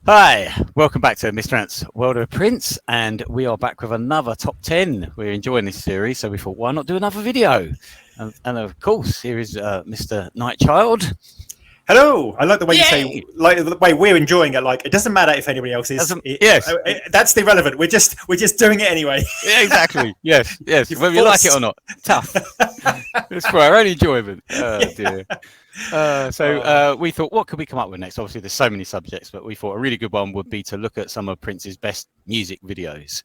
Hi, welcome back to Mr. Ant's World of Prince, and we are back with another top 10. We're enjoying this series, so we thought, why not do another video? And of course, here is Mr. Nightchild. Hello. I like the way you say, Yay! like the way we're enjoying it. Like it doesn't matter if anybody else is. Yes. That's irrelevant. We're just doing it anyway. Yeah, exactly. Yes, whether you like it or not. Tough. It's for our own enjoyment. Oh, dear. We thought, what could we come up with next? Obviously, there's so many subjects, but we thought a really good one would be to look at some of Prince's best music videos.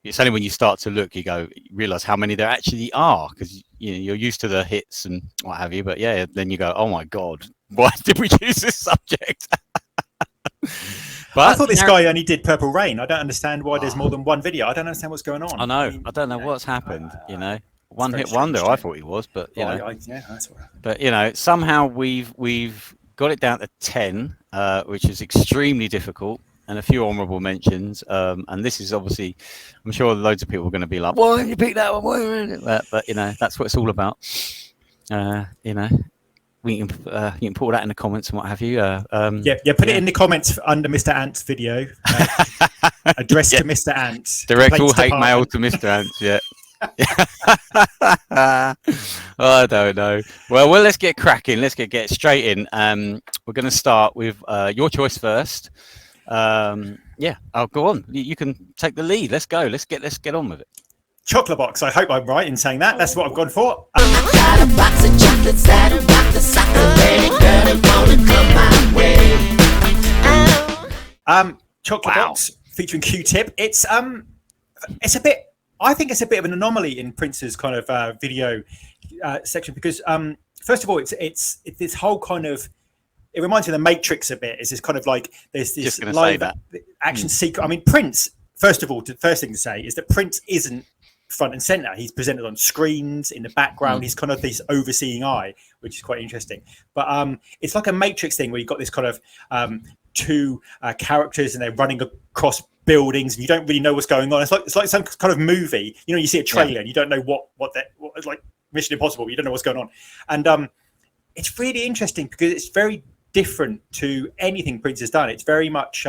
It's only when you start to look, you realize how many there actually are, because you're used to the hits and what have you. But yeah, then you go, oh my God, why did we choose this subject? But I thought this guy only did Purple Rain. I don't understand why there's more than one video. I don't understand what's going on. I know. I don't know what's happened. One hit wonder. I thought he was, but yeah, that's what happened. But somehow we've got it down to 10, which is extremely difficult, and a few honourable mentions. And this is obviously, I'm sure loads of people are going to be like, "Why did you pick that one?" But that's what it's all about. You can put that in the comments and what have you. Put it in the comments under Mr. Ant's video. Addressed to Mr. Ant. Direct all hate mail to Mr. Ant. Yeah. I don't know. Well, let's get cracking. Let's get straight in. We're going to start with your choice first. I'll go on. You can take the lead. Let's go. Let's get on with it. Chocolate Box. I hope I'm right in saying that. That's what I've gone for. Got a box of chocolates that are about the soccer ready. Girl, it wanna come my way. Chocolate Box featuring Q-Tip. It's a bit. I think it's a bit of an anomaly in Prince's kind of video section because first of all, it's this whole kind of. It reminds me of the Matrix a bit. It's this kind of like there's this live action sequence. I mean, Prince. First of all, the first thing to say is that Prince isn't front and center. He's presented on screens in the background. He's kind of this overseeing eye, which is quite interesting. But it's like a Matrix thing where you've got this kind of two characters and they're running across buildings and you don't really know what's going on. It's like some kind of movie. You see a trailer and you don't know what it's like Mission Impossible. But you don't know what's going on, and it's really interesting because it's very different to anything Prince has done. It's very much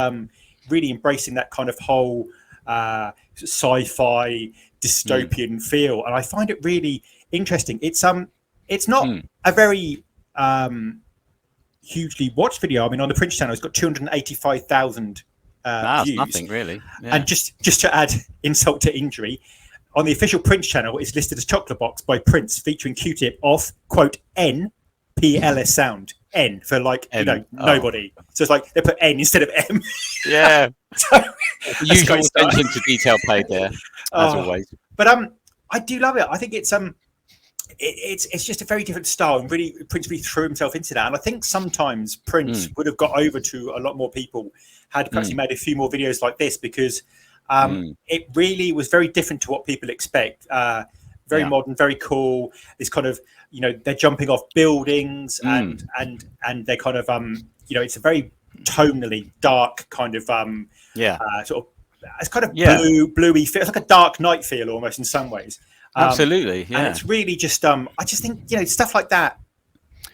really embracing that kind of whole sci-fi dystopian feel, and I find it really interesting. It's not a very hugely watched video. I mean, on the Prince channel, it's got 285,000 views. Nothing really. Yeah. And just to add insult to injury, on the official Prince channel, it's listed as Chocolate Box by Prince, featuring Q-Tip of quote NPLS sound. N for nobody. So it's like they put N instead of M. Yeah. So, usual attention to detail played there, as always. But I do love it. I think it's just a very different style, and really Prince really threw himself into that. And I think sometimes Prince would have got over to a lot more people had perhaps he made a few more videos like this, because it really was very different to what people expect. Very modern, very cool. This kind of, they're jumping off buildings and they're kind of, it's a very tonally dark kind of, sort of, it's kind of bluey feel. It's like a Dark Knight feel almost in some ways. Absolutely, yeah. And it's really just, I just think, stuff like that,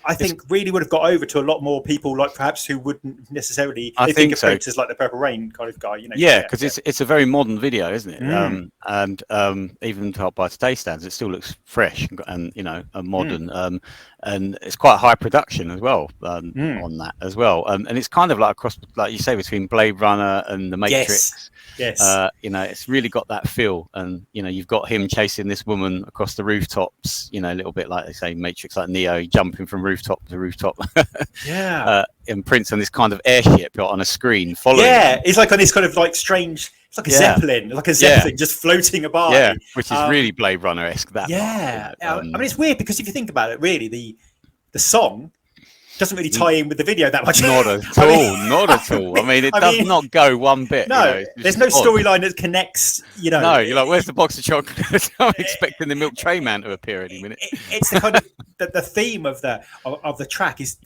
I think really would have got over to a lot more people, like perhaps who wouldn't necessarily think of Prince as like the Purple Rain kind of guy, because it's a very modern video, isn't it? And even by today's standards, it still looks fresh and modern. And it's quite high production as well on that as well. And it's kind of like across, like you say, between Blade Runner and the Matrix. Yes. It's really got that feel, and you've got him chasing this woman across the rooftops. A little bit like they say Matrix, like Neo jumping from rooftop to rooftop. And Prince on this kind of airship on a screen following. Yeah, it's like on this kind of like strange. It's like a zeppelin, just floating above. Yeah, which is really Blade Runner-esque. That. Yeah, I mean it's weird because if you think about it, really the song doesn't really tie in with the video that much. Not at all. I mean, it does not go one bit. No, there's no storyline that connects. No, you're like, where's the box of chocolate? I'm expecting the milk tray man to appear any minute. It's the kind of the theme of the track is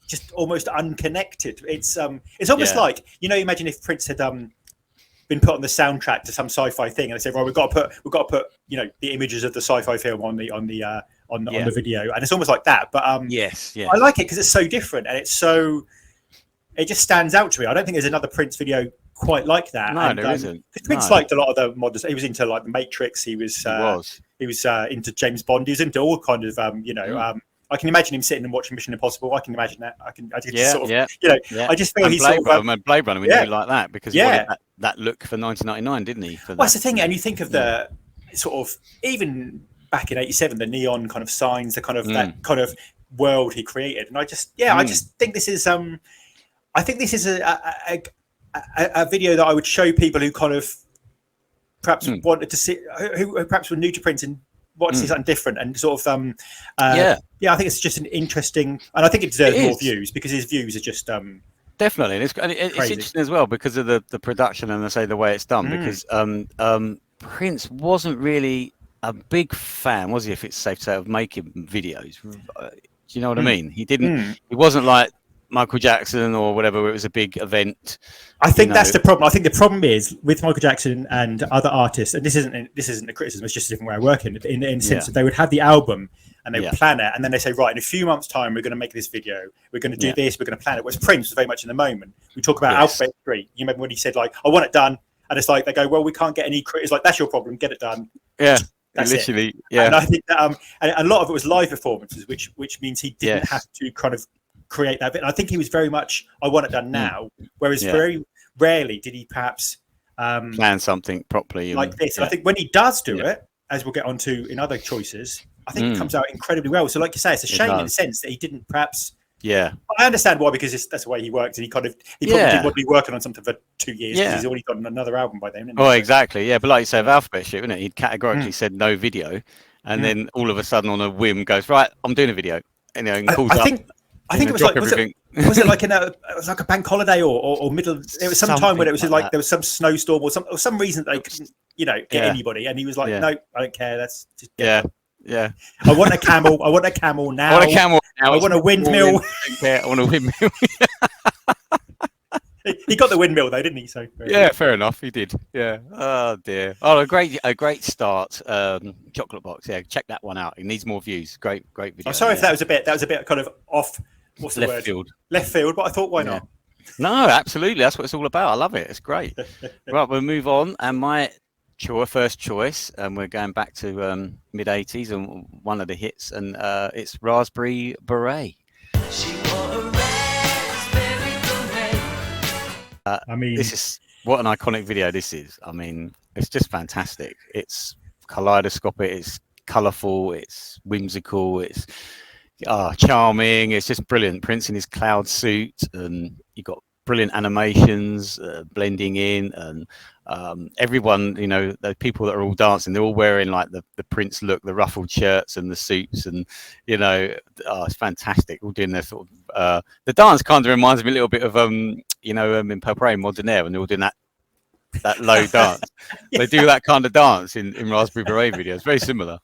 just almost unconnected. It's almost like imagine if Prince had been put on the soundtrack to some sci-fi thing, and they said, "Right, we've got to put the images of the sci-fi film on the video," and it's almost like that. But I like it because it's so different and it's so it just stands out to me. I don't think there's another Prince video quite like that. No, there isn't. Prince liked a lot of the models. He was into like the Matrix. He was into James Bond. He was into all kind of I can imagine him sitting and watching Mission Impossible. I can imagine that. I just feel he's Blade Runner. We knew like that because he wanted that look for 1999, didn't he? Well, that's the thing. And you think of the sort of, even back in '87, the neon kind of signs, the kind of that kind of world he created. And I just think this is a video that I would show people who kind of perhaps wanted to see, who perhaps were new to Prince and wanted to see something different, and sort of I think it's just an interesting, and I think it deserves more views because his views are just definitely, and it's interesting as well because of the production and the way it's done, because Prince wasn't really a big fan, was he, if it's safe to say, of making videos? Do you know what I mean? He didn't. He wasn't like Michael Jackson or whatever, where it was a big event. I think that's the problem. I think the problem is with Michael Jackson and other artists, and this isn't a criticism, it's just a different way of working, in the sense that they would have the album and they would plan it, and then they say, right, in a few months' time, we're going to make this video, we're going to do this, we're going to plan it. Whereas Prince was very much in the moment. We talk about Alphabet Street. You remember when he said, like, I want it done, and it's like, they go, well, we can't get any critics. Like, that's your problem, get it done. Yeah. That's literally, it. And I think that, and a lot of it was live performances, which means he didn't have to kind of create that bit. And I think he was very much, I want it done now. Whereas very rarely did he perhaps plan something properly like this. And I think when he does do it, as we'll get onto in other choices, I think it comes out incredibly well. So, like you say, it's a shame in a sense that he didn't perhaps. Yeah, I understand why, because that's the way he works, and he probably didn't want to be working on something for 2 years because he's already got another album by then. Oh, exactly. Yeah, but like you say, with Alphabet Shit, isn't it? He'd categorically said no video, and then all of a sudden, on a whim, goes, right, I'm doing a video, and calls up. I think it was like, was it like it was like a bank holiday or middle? It was some time when it was like there was some snowstorm or some reason that they couldn't get anybody, and he was like, no, I don't care. That's just yeah. I want a camel. I want a camel now. I want a camel now. I want a windmill. I want a windmill. He got the windmill though, didn't he? So fair enough. He did. Yeah. Oh dear. Oh, a great start. Chocolate Box. Yeah, check that one out. It needs more views. Great video. I'm sorry if that was a bit kind of off. What's the word? Left field. But I thought, why not? No, absolutely. That's what it's all about. I love it. It's great. Right, we'll move on. And my first choice, and we're going back to mid '80s and one of the hits, and it's Raspberry Beret. She wore a raspberry beret. I mean, this is what an iconic video this is. I mean, it's just fantastic. It's kaleidoscopic, it's colourful, it's whimsical, it's charming. It's just brilliant. Prince in his cloud suit, and you got brilliant animations blending in, and everyone, the people that are all dancing, they're all wearing like the Prince look, the ruffled shirts and the suits, and it's fantastic. All doing their sort of the dance kind of reminds me a little bit of in Purple Rain, Modern Air, when they're all doing that low dance. They do that kind of dance in Raspberry Beret videos, very similar.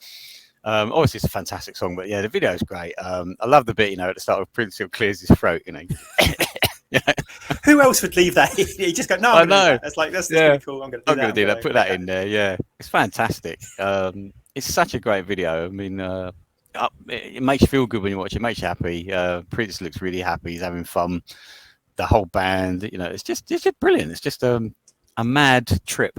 Obviously it's a fantastic song, but the video is great. I love the bit at the start of Prince who clears his throat. Who else would leave that? You just go, no, I know. That's pretty cool. I'm going to do that. Put that in there. Yeah, it's fantastic. It's such a great video. I mean, it makes you feel good when you watch it. It makes you happy. Prince looks really happy. He's having fun. The whole band, it's just brilliant. It's just a mad trip.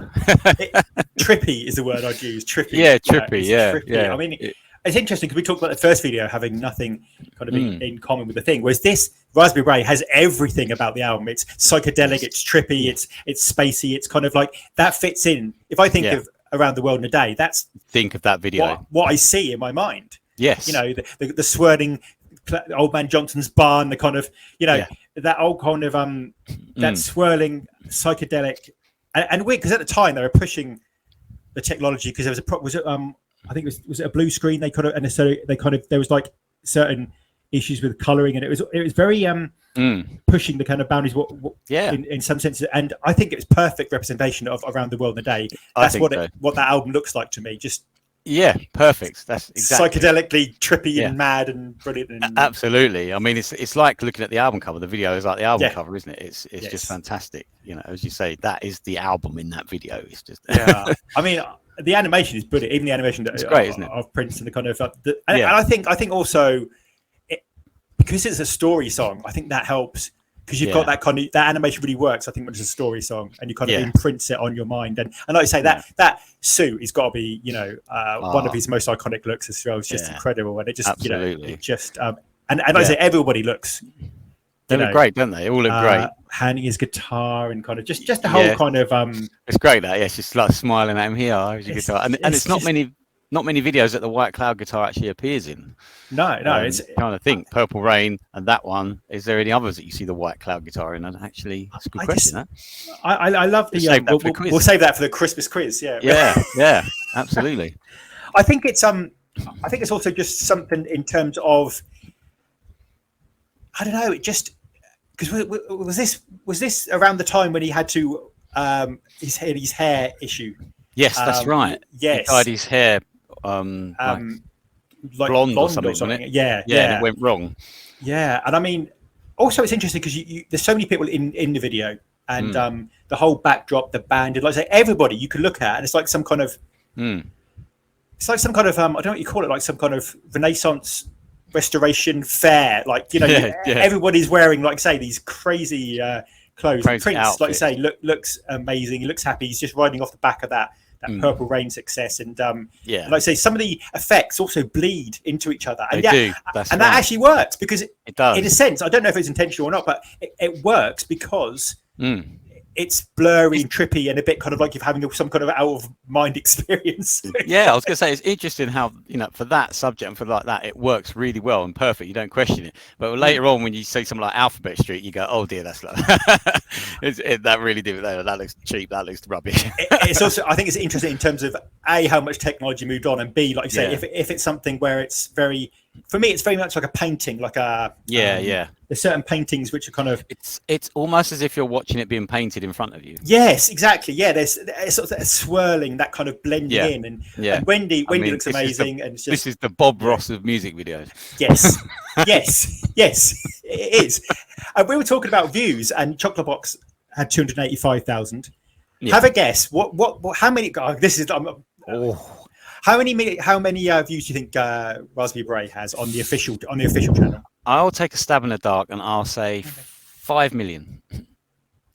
Trippy is the word I'd use. Trippy. Yeah, trippy. Trippy. I mean, it's interesting because we talked about the first video having nothing kind of in common with the thing, whereas this Raspberry Beret has everything about the album. It's psychedelic, it's trippy, it's spacey. It's kind of like that fits in. If I think of Around the World in a Day, think of that video. What I see in my mind. Yes. The swirling Old Man Johnson's barn, the kind of that old kind of that swirling psychedelic and weird, because at the time they were pushing the technology, because there was I think it was a blue screen. They there was like certain issues with coloring, and it was very pushing the kind of boundaries. In some senses, and I think it was perfect representation of Around the World in a Day. That's what that album looks like to me. Just perfect. That's exactly psychedelically trippy and mad and brilliant. And absolutely. I mean, it's like looking at the album cover. The video is like the album cover, isn't it? It's just fantastic. As you say, that is the album in that video. It's just I mean, the animation is brilliant. Even the animation it's great, isn't it? Of Prince and the kind of and I think also because it's a story song, I think that helps because you've got that kind of, that animation really works, I think, when it's a story song and you kind of imprints it on your mind. And like I say, that suit has got to be, you know, one of his most iconic looks as well. It's just incredible. And it just, you know, it just, and like I say, everybody looks, they look great, don't they? They all look great. Handing his guitar and kind of just the whole kind of, it's great that, it's just like smiling at him here. Guitar. And it's not many videos that the White Cloud guitar actually appears in. No, it's trying to think. Purple Rain and that one. Is there any others that you see the White Cloud guitar in? And actually, it's a good question. I love the. We'll save that for the Christmas quiz. Yeah, absolutely. I think it's also just something in terms of, I don't know. It just because was this around the time when he had to his hair issue? Yes, that's right. Yes, he dyed his hair. Like blonde or something, wasn't it? Yeah, and it went wrong. Yeah, and I mean, also it's interesting because there's so many people in the video, and the whole backdrop, the band, and like I say, everybody you can look at, and it's like some kind of, it's like some kind of I don't know what you call it, like some kind of Renaissance restoration fair, like, you know, everybody's wearing, like say, these crazy clothes. Prince, outfit. Like you say, looks amazing. He looks happy. He's just riding off the back of that Purple Rain success, and like I say, some of the effects also bleed into each other, and that actually works because it does. In a sense, I don't know if it's intentional or not, but it works because it's blurry and trippy and a bit kind of like you're having some kind of out of mind experience. I was going to say, it's interesting how, you know, for that subject and for like that, it works really well and perfect. You don't question it. But later on, when you see something like Alphabet Street, you go, oh dear, that's like that really did. That looks cheap. That looks rubbish. It's also, I think it's interesting in terms of A, how much technology moved on, and B, like you say, if it's something where it's very, for me, it's very much like a painting, like a there's certain paintings which are kind of, it's almost as if you're watching it being painted in front of you. Yes, exactly. Yeah, there's sort of that swirling, that kind and blending in, and Wendy looks amazing. And it's just, this is the Bob Ross of music videos. Yes, yes, it is. And we were talking about views, and Chocolate Box had 285,000. Have a guess. What? How many? This is. How many views do you think Raspberry Beret has on the official channel? I'll take a stab in the dark and I'll say 5 million.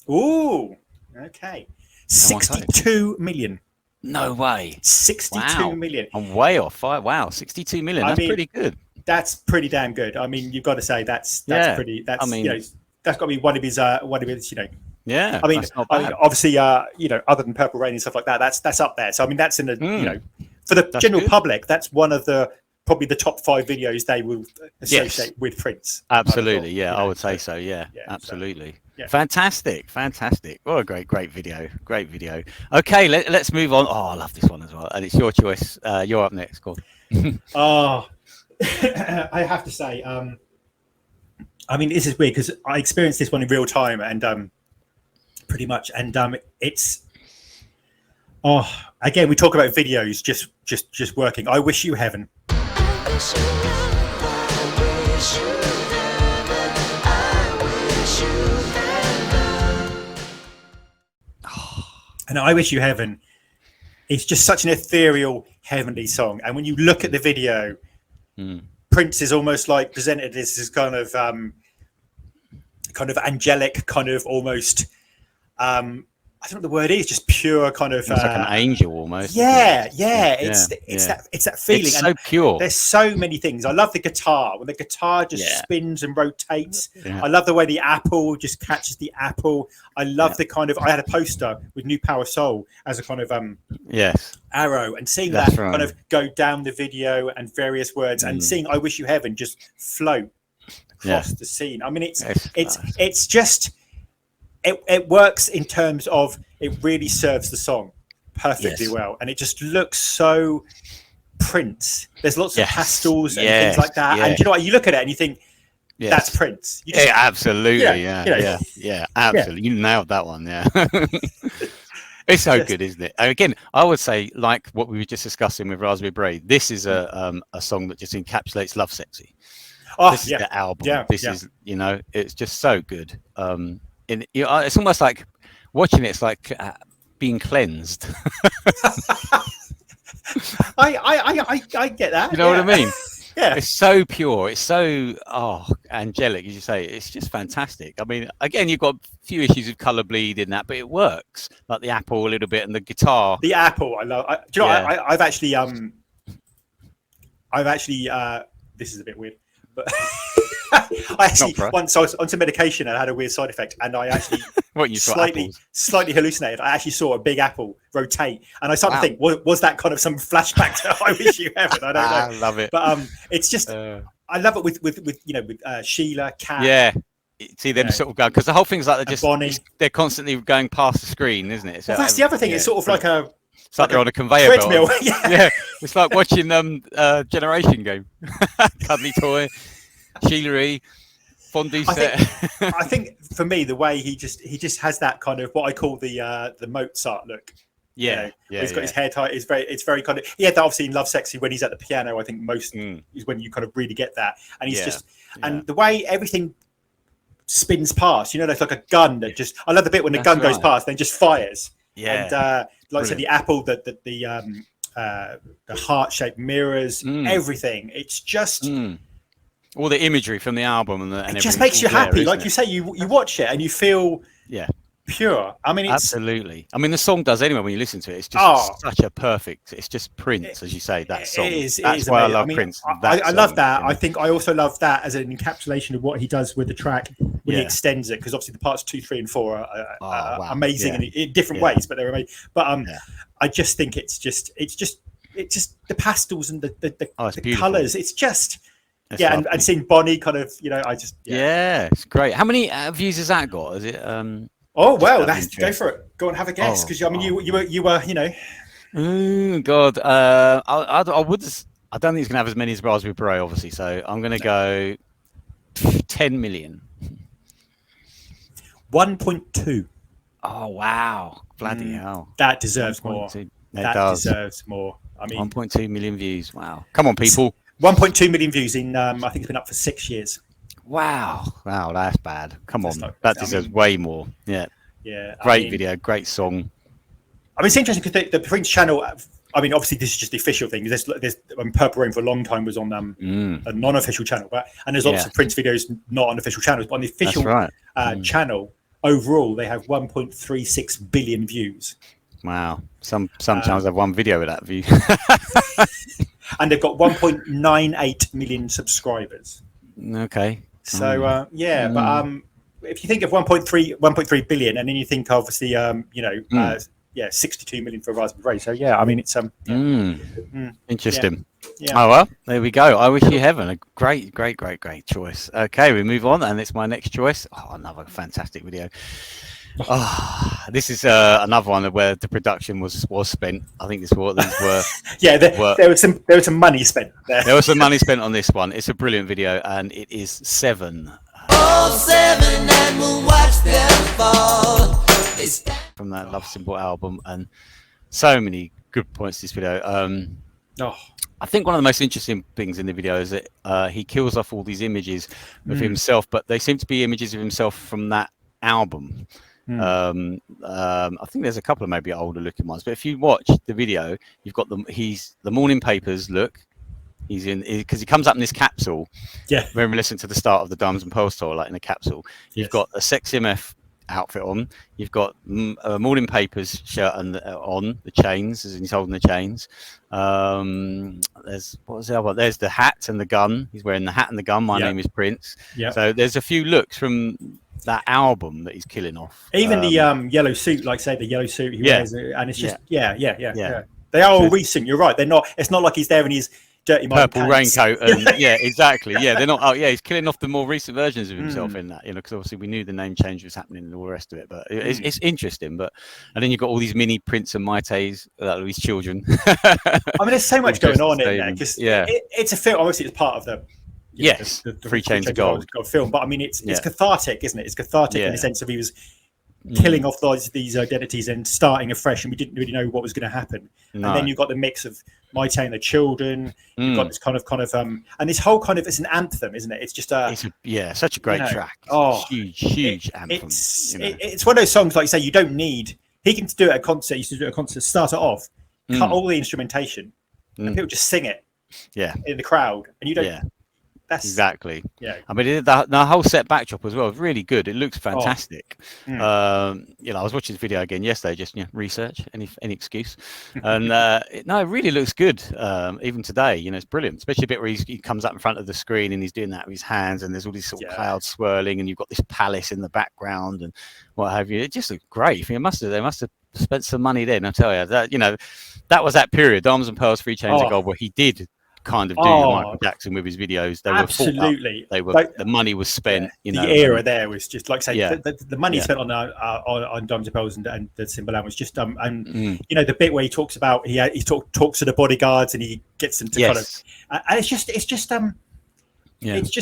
Ooh, okay. 62 million. No way. 62 million. I'm way off. Wow, 62 million. That's pretty good. That's pretty damn good. I mean, you've got to say that's pretty. That's, I mean, you know, that's got to be one of his, you know. Yeah. I mean, obviously, you know, other than Purple Rain and stuff like that, that's up there. So I mean, that's in the, you know, for the general public, that's one of the probably the top 5 videos they will associate with Prince. Absolutely, I would say so. Yeah, absolutely. So, fantastic. What a great video. Okay, let's move on. Oh, I love this one as well, and it's your choice. You're up next. Go on. I have to say, I mean, this is weird because I experienced this one in real time, and pretty much, and it's. Oh, again, we talk about videos just working. I Wish You Heaven. And I Wish You Heaven is just such an ethereal, heavenly song. And when you look at the video, Prince is almost like presented as this kind of angelic, kind of almost. I don't know what the word is, just pure kind of it's like an angel almost. It's that feeling. It's so pure. There's so many things. I love the guitar when the guitar just spins and rotates. I love the way the apple just catches the apple. I love the kind of, I had a poster with New Power Soul as a kind of arrow, and seeing that kind of go down the video and various words, and seeing I Wish You Heaven just float across the scene. I mean, it's just. It works in terms of it really serves the song perfectly well, and it just looks so Prince. There's lots of pastels and things like that, and you know what? You look at it and you think that's Prince. Absolutely, absolutely. You nailed that one. It's so good, isn't it? And again, I would say, like what we were just discussing with Raspberry Beret, this is a song that just encapsulates Love Sexy. This is the album. This is, you know, it's just so good. It's almost like watching it. It's like being cleansed. I get that. You know what I mean? Yeah. It's so pure. It's so angelic, as you say. It's just fantastic. I mean, again, you've got a few issues of color bleed in that, but it works. Like the apple a little bit and the guitar. The apple, I love. Do you know? I've actually this is a bit weird, but I actually once I was on some medication and I had a weird side effect, and I actually slightly hallucinated. I actually saw a big apple rotate, and I started to think, was that kind of some flashback to I Wish You Heaven? I don't know. I love it, but it's just I love it with Sheila, Kat. Yeah, see them sort of go because the whole thing's like they're constantly going past the screen, isn't it? So well, that's the other thing. It's sort of like a. It's like they're on a conveyor belt. Yeah, it's like watching Generation Game. Cuddly toy, Sheila, fondue set. I think for me, the way he just has that kind of what I call the Mozart look. Yeah, he's got his hair tight. It's very kind of. He had that obviously in Love Sexy when he's at the piano. I think most is when you kind of really get that, and he's and the way everything spins past. You know, there's like a gun that just. I love the bit when the gun goes past, then just fires. Yeah, and like I said, the apple, the heart-shaped mirrors, everything. It's just all the imagery from the album, and it just makes you happy. Like you say, you watch it and you feel pure. I mean, it's, absolutely. I mean, the song does anyway when you listen to it. It's just such a perfect. It's just Prince, as you say. That song. That's why I love Prince. I love that. I think I also love that as an encapsulation of what he does with the track when he extends it, because obviously the parts 2, 3, and 4 are amazing in different ways, but they're amazing. But I just think it's just the pastels and the colours. It's just. And seeing Bonnie kind of, I just it's great. How many views has that got? Is it? Oh well, go for it. Go and have a guess, because I mean, you were. Oh God, I don't think it's gonna have as many as Raspberry Beret, obviously. So I'm gonna go 10 million. 1.2. Oh wow, bloody hell! That deserves more. That deserves more. I mean, 1.2 million views. Wow, come on, people. 1.2 million views in. I think it's been up for 6 years. Wow, that's bad. Come on, that deserves way more. Yeah. Great video, great song. I mean, it's interesting because the Prince channel. I mean, obviously, this is just the official thing. There's Purple Rain for a long time was on a non-official channel, and there's lots of Prince videos not on official channels, but on the official channel overall, they have 1.36 billion views. Wow, some channels have one video with that view, and they've got 1.98 million subscribers. Okay. So but if you think of 1.3 billion, and then you think obviously 62 million for Raspberry. So I mean it's interesting. Oh well, there we go. I Wish You Heaven, a great choice. Okay, we move on, and it's my next choice. Oh, another fantastic video. This is another one where the production was spent. I think these were there was some money spent there. There was some money spent on this one. It's a brilliant video, and it is 7. All 7, and we'll watch them fall. From that Love Symbol album, and so many good points to this video. I think one of the most interesting things in the video is that he kills off all these images of himself, but they seem to be images of himself from that album. I think there's a couple of maybe older looking ones, but if you watch the video, you've got the morning papers look. He's in because he comes up in this capsule. Yeah. When we listen to the start of the Diamonds and Pearls tour, like in a capsule, you've got a Sex MF outfit on. You've got a morning papers shirt on the chains, as he's holding the chains. There's what was the other one? There's the hat and the gun. He's wearing the hat and the gun. My name is Prince. Yeah. So there's a few looks from that album that he's killing off. Even the yellow suit, like say the yellow suit he wears, and it's just They are all recent. You're right. They're not. It's not like he's there in his dirty purple raincoat and exactly. They're not. He's killing off the more recent versions of himself in that. Because obviously we knew the name change was happening and all the rest of it. But it's interesting. But and then you've got all these mini Prince and Maites that are his children. I mean, there's so much going on in there because it's a film. Obviously, it's part of the. The Three Chains of Gold film, but I mean it's cathartic, isn't it? It's cathartic in the sense of he was killing off these identities and starting afresh, and we didn't really know what was going to happen. No. And then you've got the mix of Maite and the children. You've got this kind of and this whole kind of it's an anthem, isn't it? It's just such a great track. Oh, huge anthem. It's one of those songs, like you say, you don't need. He can do it at a concert. He used to do it at a concert, start it off, cut all the instrumentation, and people just sing it. Yeah. in the crowd, and you don't. Yeah. That's Exactly. yeah. I mean, the whole set backdrop as well is really good. It looks fantastic. Mm. I was watching this video again yesterday, just research any excuse, and it really looks good. Even today, it's brilliant, especially a bit where he comes up in front of the screen and he's doing that with his hands, and there's all these sort of clouds swirling, and you've got this palace in the background and what have you. It just looks great. I think they must have spent some money then. I tell you that that was that period, Diamonds and Pearls, Three Chains of Gold, where he did kind of do the Michael Jackson with his videos. They absolutely. They were the money was spent. The era there was just like say the money spent on Diamonds and Pearls and the Timberland was just the bit where he talks about he talks to the bodyguards and he gets them to kind of and it's just it's just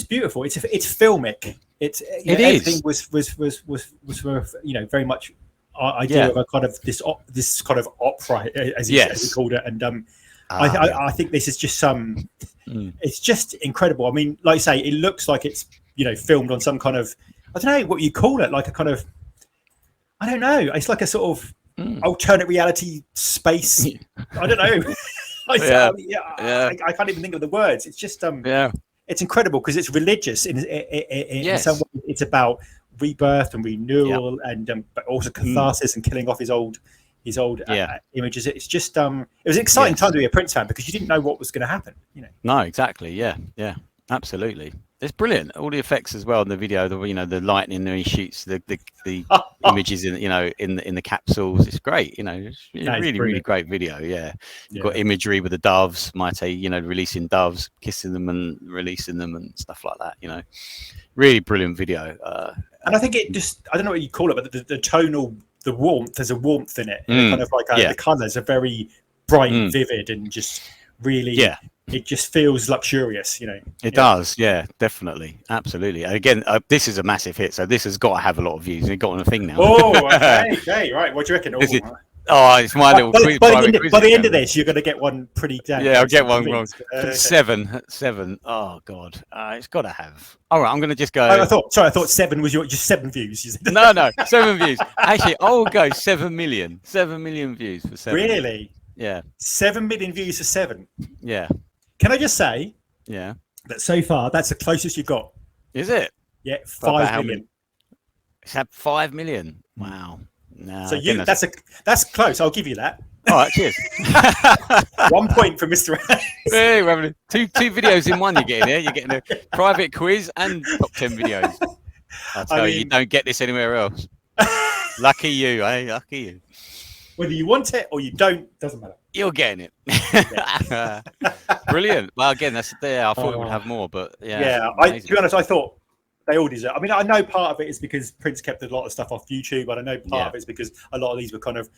beautiful. It's filmic. Everything was very much idea of a kind of this kind of opera as he called it, and I think this is just it's just incredible. I mean, like I say, it looks like it's filmed on some kind of, I don't know what you call it, like a kind of, I don't know, it's like a sort of alternate reality space. I don't know. I can't even think of the words. It's just it's incredible because it's religious in some way. It's about rebirth and renewal and but also catharsis and killing off his old images. It's just it was an exciting time to be a Prince fan because you didn't know what was going to happen. No, exactly. Yeah, absolutely. It's brilliant. All the effects as well in the video. The lightning when he shoots the images in in the capsules. It's great. It's really great video. Yeah, you've got imagery with the doves, releasing doves, kissing them and releasing them and stuff like that. Really brilliant video. And I think it just, I don't know what you call it, but the tonal, the warmth, there's a warmth in it. Kind of like the colours are very bright and vivid and just really, it just feels luxurious, It does, definitely. Absolutely. Again, this is a massive hit, so this has got to have a lot of views. It's got on a thing now. Okay, right. What do you reckon? It's my little quiz. By the end of this, you're going to get one pretty damn. Yeah, I'll get one wrong. 7. Oh God, it's got to have. All right, I'm going to just go. I thought 7 was just 7 views. No, 7 views. Actually, I'll go 7 million. 7 million views for 7. Really? Yeah. 7 million views for 7. Yeah. Can I just say? Yeah. That so far, that's the closest you've got. Is it? Yeah, 5 million. It's had 5 million. Wow. No, so that's close. I'll give you that. All right, cheers. 1 point for Mr. Hey, we're having two videos in one. You're getting here. You're getting a private quiz and top 10 videos. I tell you, you don't get this anywhere else. Lucky you, eh? Lucky you. Whether you want it or you don't, doesn't matter. You're getting it. Brilliant. Well, again, that's there. I thought we would have more, but to be honest, I thought they all deserve. I mean, I know part of it is because Prince kept a lot of stuff off YouTube, but I know part of it is because a lot of these were kind of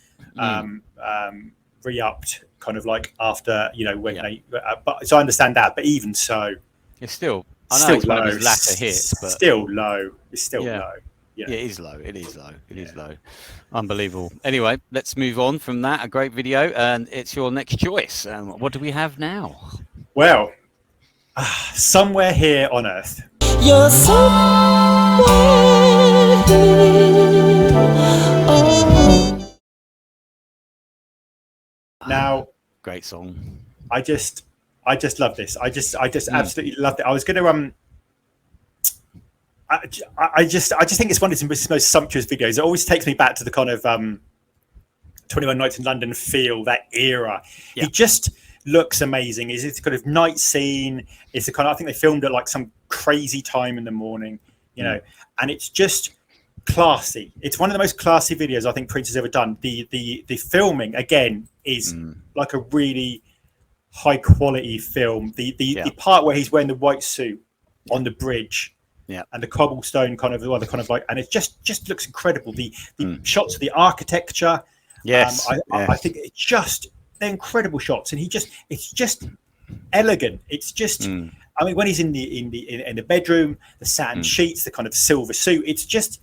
re-upped, kind of like after when they. But so I understand that, but even so, it's still. I know it's one of his latter hits, but still low. It's still low. Yeah, it is low. It is low. It is low. Unbelievable. Anyway, let's move on from that. A great video, and it's your next choice. What do we have now? Well, Somewhere Here on Earth. You're somewhere here. Oh. Now, great song. I just love this. I just absolutely loved it. I was going to I just think it's one of his most sumptuous videos. It always takes me back to the kind of 21 Nights in London feel, that era. He just looks amazing. It's kind of night scene. It's the kind of, I think they filmed at like some crazy time in the morning, and it's just classy. It's one of the most classy videos I think Prince has ever done. The filming again is like a really high quality film. The part where he's wearing the white suit on the bridge. And the cobblestone kind of like, and it just looks incredible. The shots of the architecture. Yes, I think they're incredible shots, and it's just elegant. It's just, I mean, when he's in the bedroom, the satin sheets, the kind of silver suit. It's just,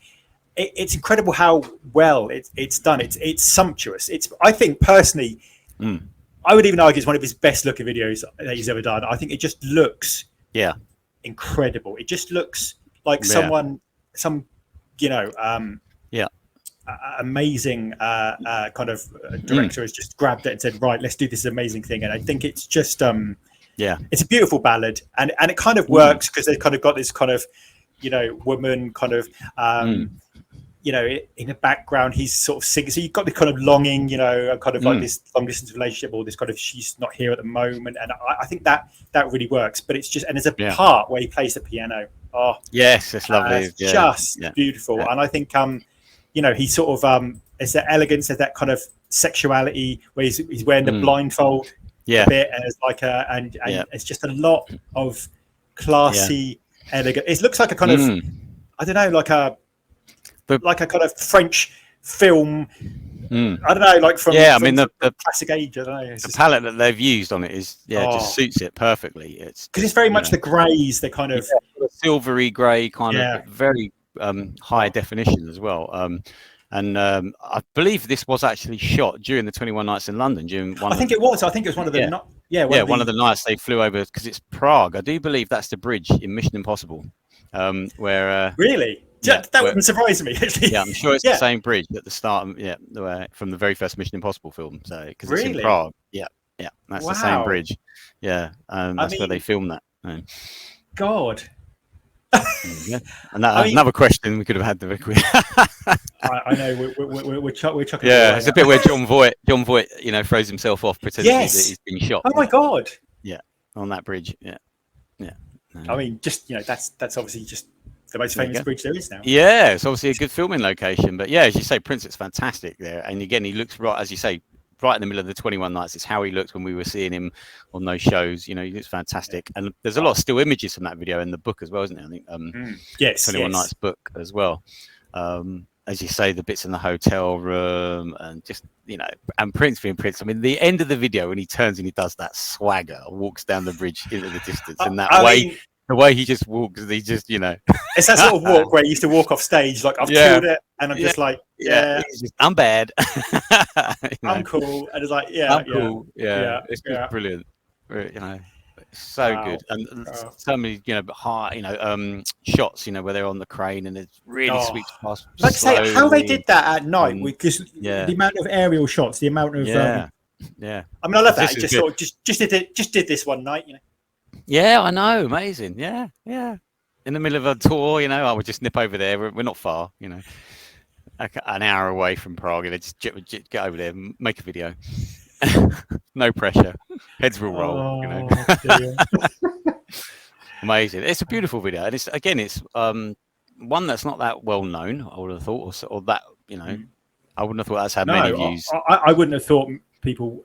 it's incredible how well it's done. It's sumptuous. I think personally, I would even argue it's one of his best looking videos that he's ever done. I think it just looks incredible. It just looks like amazing kind of director has just grabbed it and said, right, let's do this amazing thing. And I think it's just Yeah. It's a beautiful ballad, and it kind of works because they've kind of got this kind of, woman kind of, in the background, he's sort of singing. So you've got the kind of longing, kind of like this long distance relationship, or this kind of she's not here at the moment, and I think that really works. But it's just, and there's a part where he plays the piano. Oh, yes, it's lovely. It's just beautiful, and I think he sort of there's that elegance, there's that kind of sexuality where he's wearing the blindfold a bit, and it's like and it's just a lot of classy, elegant. It looks like a kind of I don't know, like a kind of French film. I don't know, like from the classic age. I don't know. The palette that they've used on it is just suits it perfectly. It's because it's very much the greys, the kind of silvery grey, kind of very high definition as well. And I believe this was actually shot during the 21 Nights in London. I think it was one of the one of the nights they flew over, because it's Prague. I do believe that's the bridge in Mission Impossible, where really. That wouldn't surprise me. Actually. Yeah, I'm sure it's the same bridge at the start. From the very first Mission Impossible film. So because it's in Prague. Yeah, that's the same bridge. Yeah, that's where they filmed that. God. And another question we could have had. I know we're chucking. Yeah, it's a bit where John Voight, throws himself off pretending that he's been shot. Oh my God. Yeah, on that bridge. Yeah. I mean, just that's obviously just the most famous bridge there is now. Yeah, it's obviously a good filming location. But yeah, as you say, Prince, it's fantastic there. And again, he looks right, as you say, right in the middle of the 21 Nights. It's how he looked when we were seeing him on those shows. He looks fantastic. And there's a lot of still images from that video in the book as well, isn't there? I think 21 Nights book as well. As you say, the bits in the hotel room and just, and Prince being Prince. I mean, the end of the video when he turns and he does that swagger, walks down the bridge into the distance, and the way he just walks, he just, It's that sort of walk where he used to walk off stage, like, I've killed it, and I'm just like, I'm bad. I'm cool. And it's like, I'm cool. Yeah. It's just brilliant. So good. And so many, high, shots, where they're on the crane and it's really sweet past. Like I say, how they did that at night, because the amount of aerial shots, the amount of I mean, I love that. Just did this one night, Yeah, I know. Amazing. Yeah. In the middle of a tour, I would just nip over there. We're not far, an hour away from Prague. Just get over there, make a video. No pressure. Heads will roll. Amazing. It's a beautiful video, and it's one that's not that well known. I would have thought, or that I wouldn't have thought that's had many views. I wouldn't have thought people.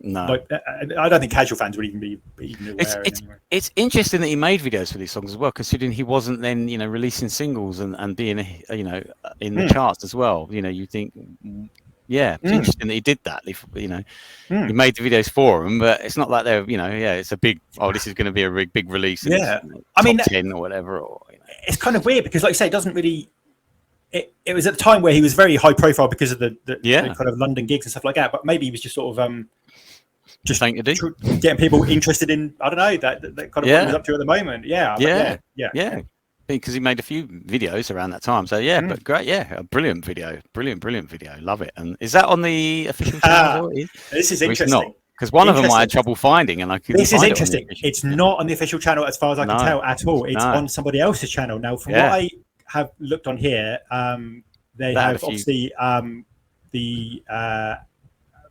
No, like, I don't think casual fans would even be aware. It's interesting that he made videos for these songs as well, considering he wasn't then releasing singles and being in the charts as well. You think. Yeah, it's interesting that he did that. He made the videos for them, but it's not like they're, it's a big. Oh, this is going to be a big release. Yeah, I mean, 10 or whatever. Or it's kind of weird because, like I say, it doesn't really. It was at a time where he was very high profile because of the kind of London gigs and stuff like that. But maybe he was just sort of just getting people interested in. I don't know that kind of what he was up to at the moment. Yeah. Because he made a few videos around that time. So but great, a brilliant video. Love it. And is that on the official channel? This is interesting. Because one of them I had trouble finding, and I couldn't. This is interesting. It's not on the official channel as far as I can tell at all. It's on somebody else's channel. Now, from what I have looked on here, they have obviously the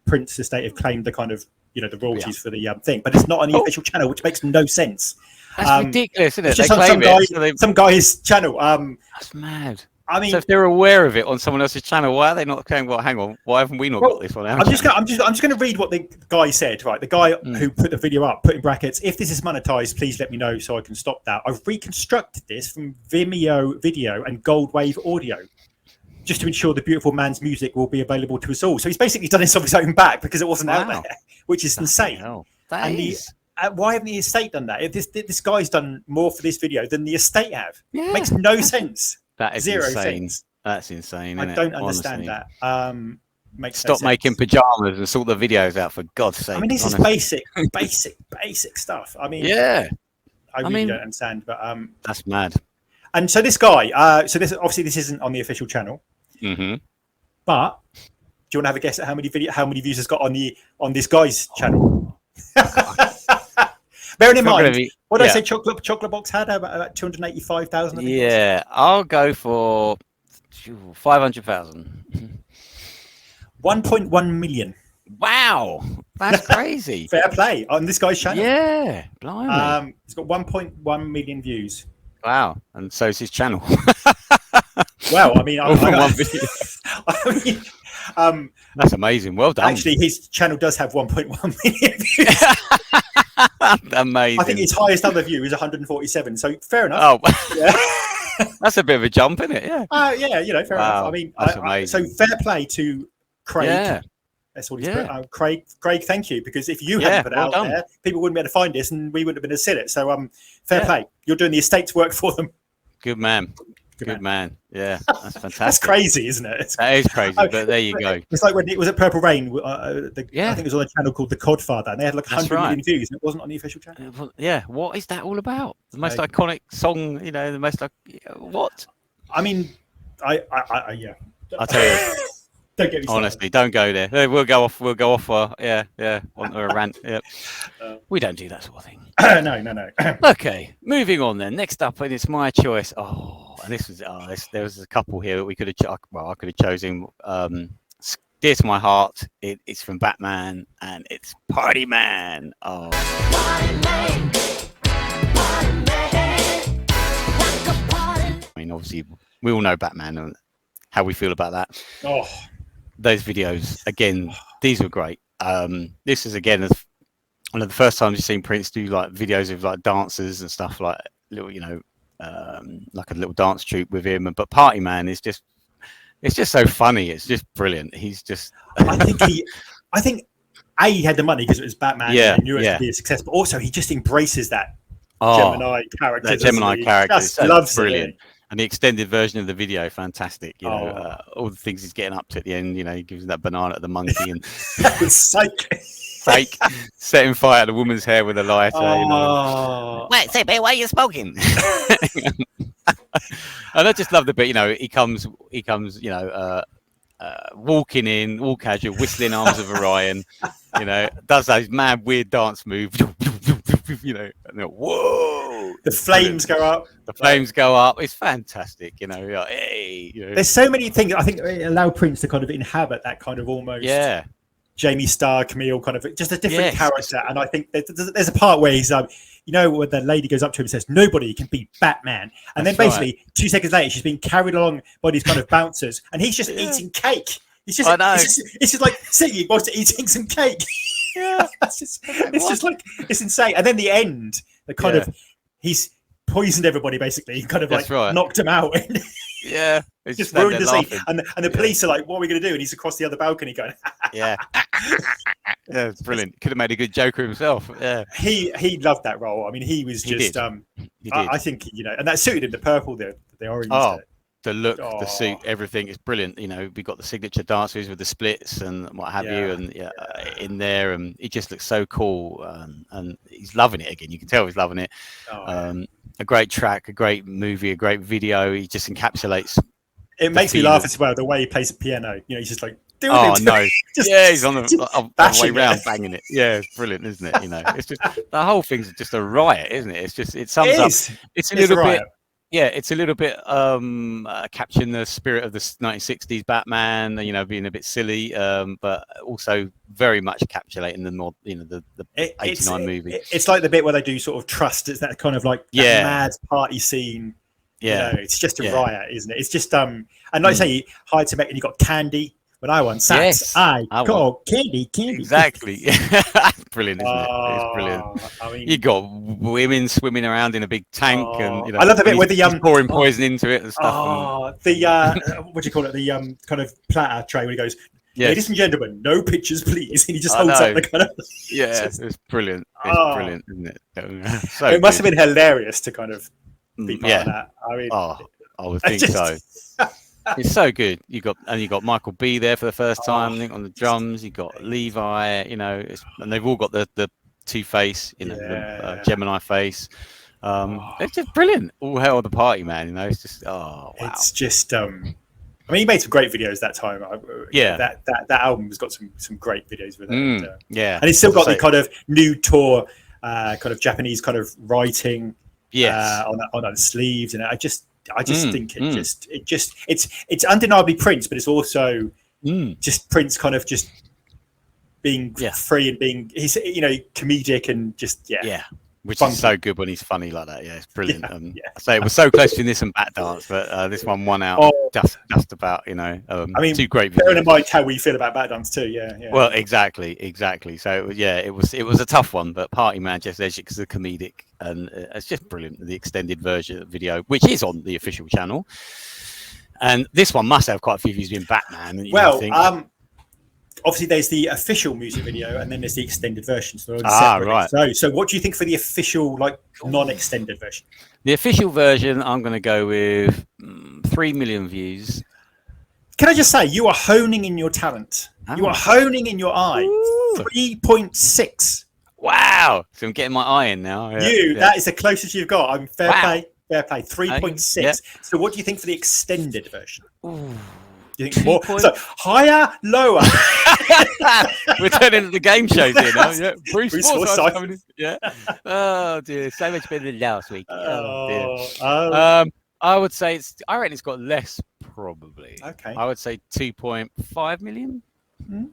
Prince estate have claimed the kind of the royalties for the thing, but it's not on the official channel, which makes no sense. That's ridiculous, isn't it? It's just on some guy's channel. That's mad. I mean, so if they're aware of it on someone else's channel, why are they not going? Well, hang on, why haven't we not got this on our channel? I'm just going to read what the guy said. Right, the guy who put the video up, put in brackets, "If this is monetized, please let me know so I can stop that. I've reconstructed this from Vimeo video and Goldwave audio, just to ensure the beautiful man's music will be available to us all." So he's basically done this off his own back because it wasn't out there, which is insane. Why haven't the estate done that? If this guy's done more for this video than the estate have, makes no sense. That is zero insane. sense. That's insane. I don't understand that. Stop making pajamas and sort the videos out, for God's sake. I mean, this is basic stuff. I mean, I really don't understand, but that's mad. And so this guy, this isn't on the official channel, but do you want to have a guess at how many views it's got on this guy's channel? Bearing in It's not gonna mind, be- what did I yeah. say? Chocolate Box had about 285,000. Yeah, I'll go for 500,000. 1.1 million. Wow, that's crazy. Fair play on this guy's channel. Yeah, blimey. It's got 1.1 million views. Wow, and so's his channel. Well, I mean, All from one video. I mean, That's amazing. Well done. actually, his channel does have 1.1 million views. Amazing. I think his highest other view is 147. So fair enough. Oh, Yeah. that's a bit of a jump, isn't it? Yeah. Yeah, you know, fair Wow, enough. I mean, that's so amazing. fair play to Craig. Yeah. That's all he's Yeah. put. Craig, thank you, because if you Yeah, hadn't put it well out done. there, people wouldn't be able to find us, and we wouldn't have been able to see it. So, fair Yeah. play. You're doing the estate's work for them. Good man. Good Good man. Yeah, that's fantastic. That's crazy, isn't it? That is crazy, but there you go. It's like when it was at Purple Rain. Yeah. I think it was on a channel called The Codfather, and they had like That's 100 million right. views, and it wasn't on the official channel. Yeah, what is that all about? The most Like- iconic song, you know, the most what? I mean, yeah. I'll tell you, Don't get me started. honestly, don't go there. We'll go off. Yeah, onto a rant. Yeah, we don't do that sort of thing. No. Okay, moving on then. Next up, and it's my choice. Oh, and this was there was a couple here that we could have. I could have chosen. Dear to my heart. It's from Batman, and it's Party Man. Oh, I mean, obviously, we all know Batman and how we feel about that. Oh, Those videos again, these were great. This is again one of the first times you've seen Prince do like videos of like dancers and stuff, like little, you know, like a little dance troupe with him. But Party Man is just, it's just so funny. It's just brilliant. He's just. I think he had the money because it was Batman. Yeah, and knew it yeah. to be a success, but also he just embraces that Oh, Gemini character. that Gemini doesn't he? character is Just so loves brilliant. it. And the extended version of the video, fantastic. You know, Oh. all the things he's getting up to at the end. You know, he gives that banana to the monkey and It's psych. fake setting fire to the woman's hair with a lighter. You know. Oh, Wait, say, babe, why are you smoking? And I just love the bit. You know, he comes. You know, walking in, all casual, whistling Arms of Orion. You know, does those mad weird dance moves. You know, and whoa! the flames go up. The flames go up. It's fantastic. You know, like, hey. You know. There's so many things. I think it allow Prince to kind of inhabit that kind of almost Yeah. Jamie Starr, Camille, kind of just a different Yes. character. And I think there's a part where he's, you know, where the lady goes up to him and says, "Nobody can beat Batman," and That's then basically 2 seconds later, she's being carried along by these kind of bouncers, and he's just Yeah. eating cake. It's just, I know. it's just like sitting whilst eating some cake. Yeah. it's just like, it's insane. And then the end, the kind Yeah. of, he's poisoned everybody basically, kind of That's like right. knocked him out. Yeah. It's Just standing ruined the there scene. laughing. And the police are like, "What are we going to do?" And he's across the other balcony going, Yeah. Yeah, it's brilliant. Could have made a good Joker himself. Yeah. he loved that role. I mean, he was He just, did. He did. I think, you know, and that suited him, the purple, the orange. Oh, the look, the suit, Oh. everything is brilliant. You know, we got the signature dancers with the splits and what have you, Yeah. and in there, and it just looks so cool. And he's loving it again. You can tell he's loving it. Oh, A great track, a great movie, a great video. He just encapsulates. it makes me feeling. laugh as well, the way he plays the piano. You know, he's just like, doing Oh it. no! Just- Yeah, he's on the just way bashing round, it. banging it. Yeah, it's brilliant, isn't it? You know, it's just the whole thing's just a riot, isn't it? It's just it sums It up. is. It's a It's little right. bit. Yeah, it's a little bit capturing the spirit of the 1960s Batman, you know, being a bit silly, but also very much encapsulating the more, you know, the It's 89 movie. It's like the bit where they do sort of Trust. It's that kind of like that Yeah. mad party scene. Yeah, You know, it's just a Yeah. riot, isn't it? It's just and like I say, you hide to make, and you got Candy. When I want sax, Yes, I I call candy. exactly. Brilliant, isn't it? It's brilliant. I mean, You got women swimming around in a big tank, and you know, I love the bit and where he's the, pouring poison into it and stuff. the what do you call it? The kind of platter tray where he goes, Yes. "Ladies and gentlemen, no pictures, please." And he just I holds know. up the kind of. Yeah, just- it's brilliant. It's Oh. brilliant, isn't it? So it must good. have been hilarious to kind of be part Yeah. of that. I mean, Oh, I would I think just- so. It's so good. You got Michael B there for the first time. I think on the drums. You got Levi. You know, and they've all got the two face. You know, the Yeah. Gemini face. It's just brilliant. All hell of the party, man. You know, it's just wow. It's just. I mean, he made some great videos that time. Yeah. that album's got some great videos with it. Yeah, And he's still got the So- kind of new tour kind of Japanese kind of writing on the sleeves, and I just think it's undeniably Prince, but it's also just Prince kind of just being free and being comedic and just which funky. is so good when he's funny like that. Yeah, it's brilliant. I say it was so close between this and Bat Dance, but this one won out just about. I mean, two great videos. Bearing in mind how we feel about Bat Dance too. Well, exactly. So it was a tough one, but Party Man just edged it because of the comedic, and it's just brilliant. The extended version of the video, which is on the official channel, and this one must have quite a few views being Batman. Obviously, there's the official music video, and then there's the extended version. So right. So what do you think for the official, non-extended version? The official version, I'm going to go with 3 million views. Can I just say, you are honing in your talent. You are honing in your eye. 3.6. Wow! So I'm getting my eye in now. That is the closest you've got. I'm fair play. 3.6. Yeah. So what do you think for the extended version? Ooh. You think more? So higher, lower. We're turning into the game shows here now. Yeah, Bruce Forsyth. coming in. Yeah. Oh dear, so much better than last week. Oh dear. I would say I reckon it's got less probably. Okay. I would say 2.5 million,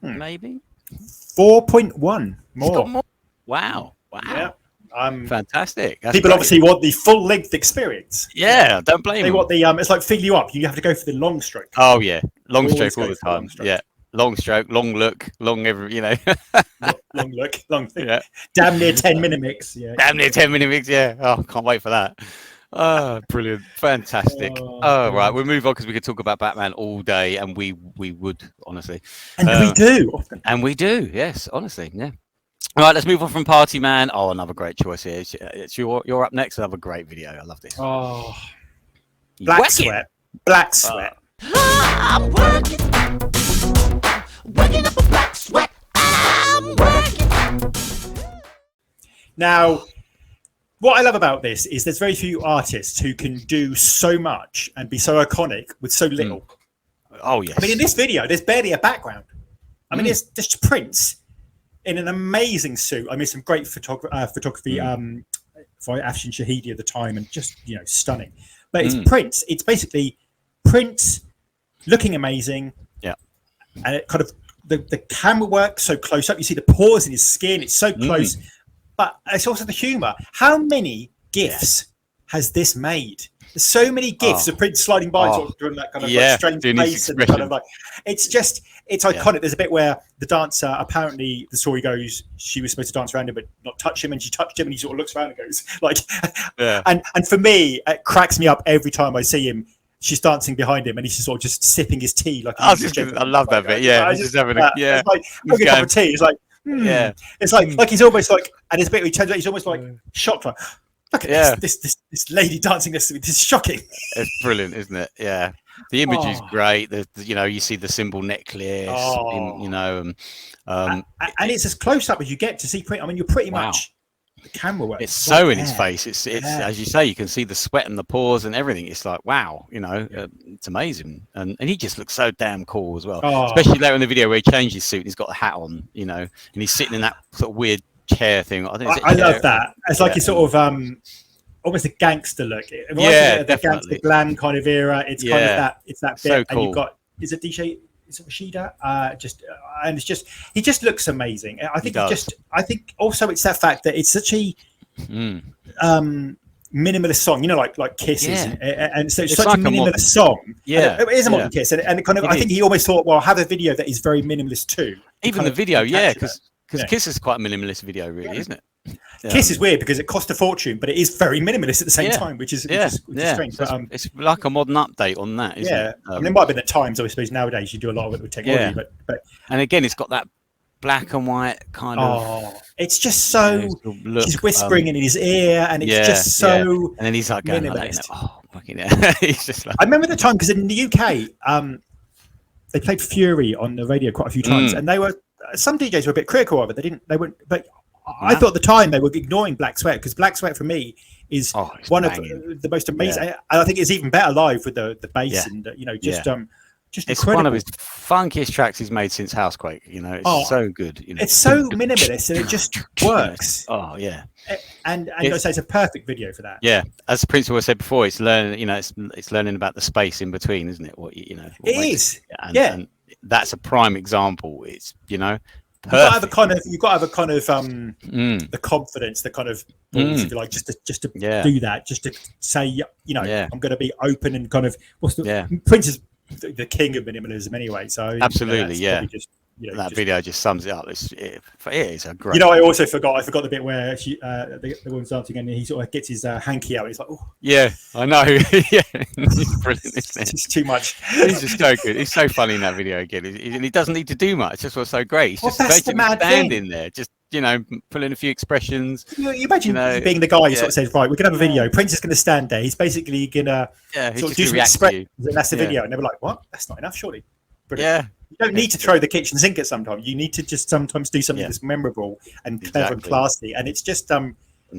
maybe. 4.1 more. It's got more. Wow. Yeah. Fantastic. That's people great. Obviously want the full length experience. Yeah, don't blame them. They want the it's like Feel You Up. You have to go for the long stroke. Oh yeah, long stroke all the time. Yeah, long stroke, long look, long every. long look, long thing. Yeah. Damn near 10-minute mix. Yeah. Damn near 10-minute mix. Yeah. Oh, can't wait for that. Oh, brilliant, fantastic. Oh, right, we'll move on because we could talk about Batman all day, and we would honestly. And we do often. And we do, yes, honestly, yeah. All right, let's move on from Party Man. Oh, another great choice here. It's you're up next. Another great video. I love this. Oh, Black Sweat. Black Sweat. I'm working up a black sweat. I'm working. Now, what I love about this is there's very few artists who can do so much and be so iconic with so little. Oh, yes. I mean, in this video, there's barely a background. I mean, it's just Prince in an amazing suit. I mean, some great photography by Afshin Shahidi at the time, and just stunning. But it's Prince. It's basically Prince looking amazing. Yeah, and it kind of the camera work so close up. You see the pores in his skin. It's so close, but it's also the humor. How many gifs has this made? There's so many gifs of Prince sliding by, sort of doing that kind of strange face, and kind of it's iconic. There's a bit where the dancer, apparently the story goes, she was supposed to dance around him but not touch him, and she touched him, and he sort of looks around and goes and for me, it cracks me up every time I see him. She's dancing behind him, and he's sort of just sipping his tea. I love that bit. Yeah, he's just having a It's like having a cup of tea. It's like it's like he's almost like, and there's a bit where he turns out, he's almost like shocked. Like, look at this lady dancing. This is shocking. It's brilliant, isn't it? Yeah, the image is great. You see the symbol necklace. And it's as close up as you get to see Prince. I mean, you're pretty much the camera work. It's so in his face. It's as you say, you can see the sweat and the pores and everything. It's like wow, it's amazing, and he just looks so damn cool as well. Especially later in the video where he changed his suit. And he's got a hat on, and he's sitting in that sort of weird chair thing. I love that. It's like he's sort of almost a gangster look. It the gangster glam kind of era. It's kind of that. It's that bit. So cool. And you've got DJ. Is it Rashida? And it's just he just looks amazing. I think I think also it's that fact that it's such a minimalist song. Like Kisses, and so it's such like a minimalist song. Yeah, it is a modern Kiss, and it kind of I think he always thought, well, I'll have a video that is very minimalist too. Even the video, because Kiss is quite a minimalist video, really, isn't it? Kiss is weird because it cost a fortune, but it is very minimalist at the same time, which is strange. So it's like a modern update on that, isn't it? I mean, it might have been at times. I suppose nowadays you do a lot of it with technology, but and again, it's got that black and white kind of. It's just so. She's whispering in his ear, and it's just so. And then he's like going minimalist. Fucking hell. He's just like. I remember the time because in the UK, they played Fury on the radio quite a few times, and they were some DJs were a bit critical of it. They weren't, but. I thought at the time they were ignoring Black Sweat because Black Sweat for me is one of the most amazing. And I think it's even better live with the bass and just it's incredible. one of his funkiest tracks he's made since Housequake. You know, it's so good. You know, it's so minimalist and it just works. Oh yeah, and I say it's a perfect video for that. Yeah, as Prince always said before, it's learning. You know, it's learning about the space in between, isn't it? What you know, what it is. And that's a prime example. It's you've got to have a kind of the confidence, the kind of balls, if you like, just to do that, just to say, I'm going to be open and kind of Prince is the king of minimalism anyway. So absolutely, just, that video just sums it up. It is a great. I also forgot the bit where she, the woman's dancing and he sort of gets his hanky out. He's like, oh, yeah, I know. Yeah, it's brilliant, isn't it? It's too much. He's just so good. He's so funny in that video again. He doesn't need to do much. That's what's so great. He's just basically standing there, just pulling a few expressions. You imagine being the guy who sort of says, right, we're gonna have a video. Prince is gonna stand there. He's basically gonna sort of do some expressions, and that's the video. And they were like, what? That's not enough, surely. Brilliant. Yeah. You don't need to throw the kitchen sink at sometimes. You need to just sometimes do something that's memorable and clever and classy. And it's just and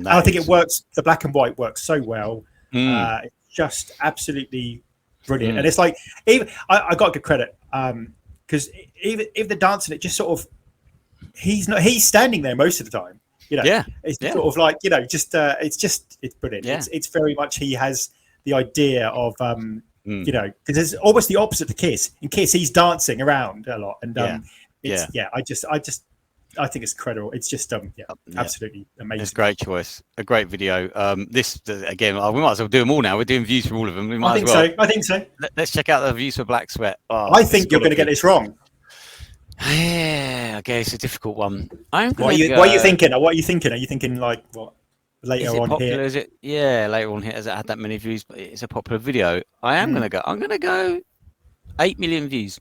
I think it works. The black and white works so well. It's just absolutely brilliant. And it's like, even I got to give credit because even if the dancing, it just sort of he's standing there most of the time. It's sort of like it's brilliant. It's very much he has the idea of because it's almost the opposite to Kiss. In Kiss, he's dancing around a lot, and I think it's incredible. It's just absolutely amazing. It's a great choice, a great video. This again, we might as well do them all now. We're doing views for all of them. We might I think so. Let's check out the views for Black Sweat. I think you're going to get this wrong. Yeah, okay, it's a difficult one. What are you thinking? Are you thinking like what? Later on popular, here, is it? Yeah, later on here. Has it had that many views? But it's a popular video. I'm gonna go 8 million views.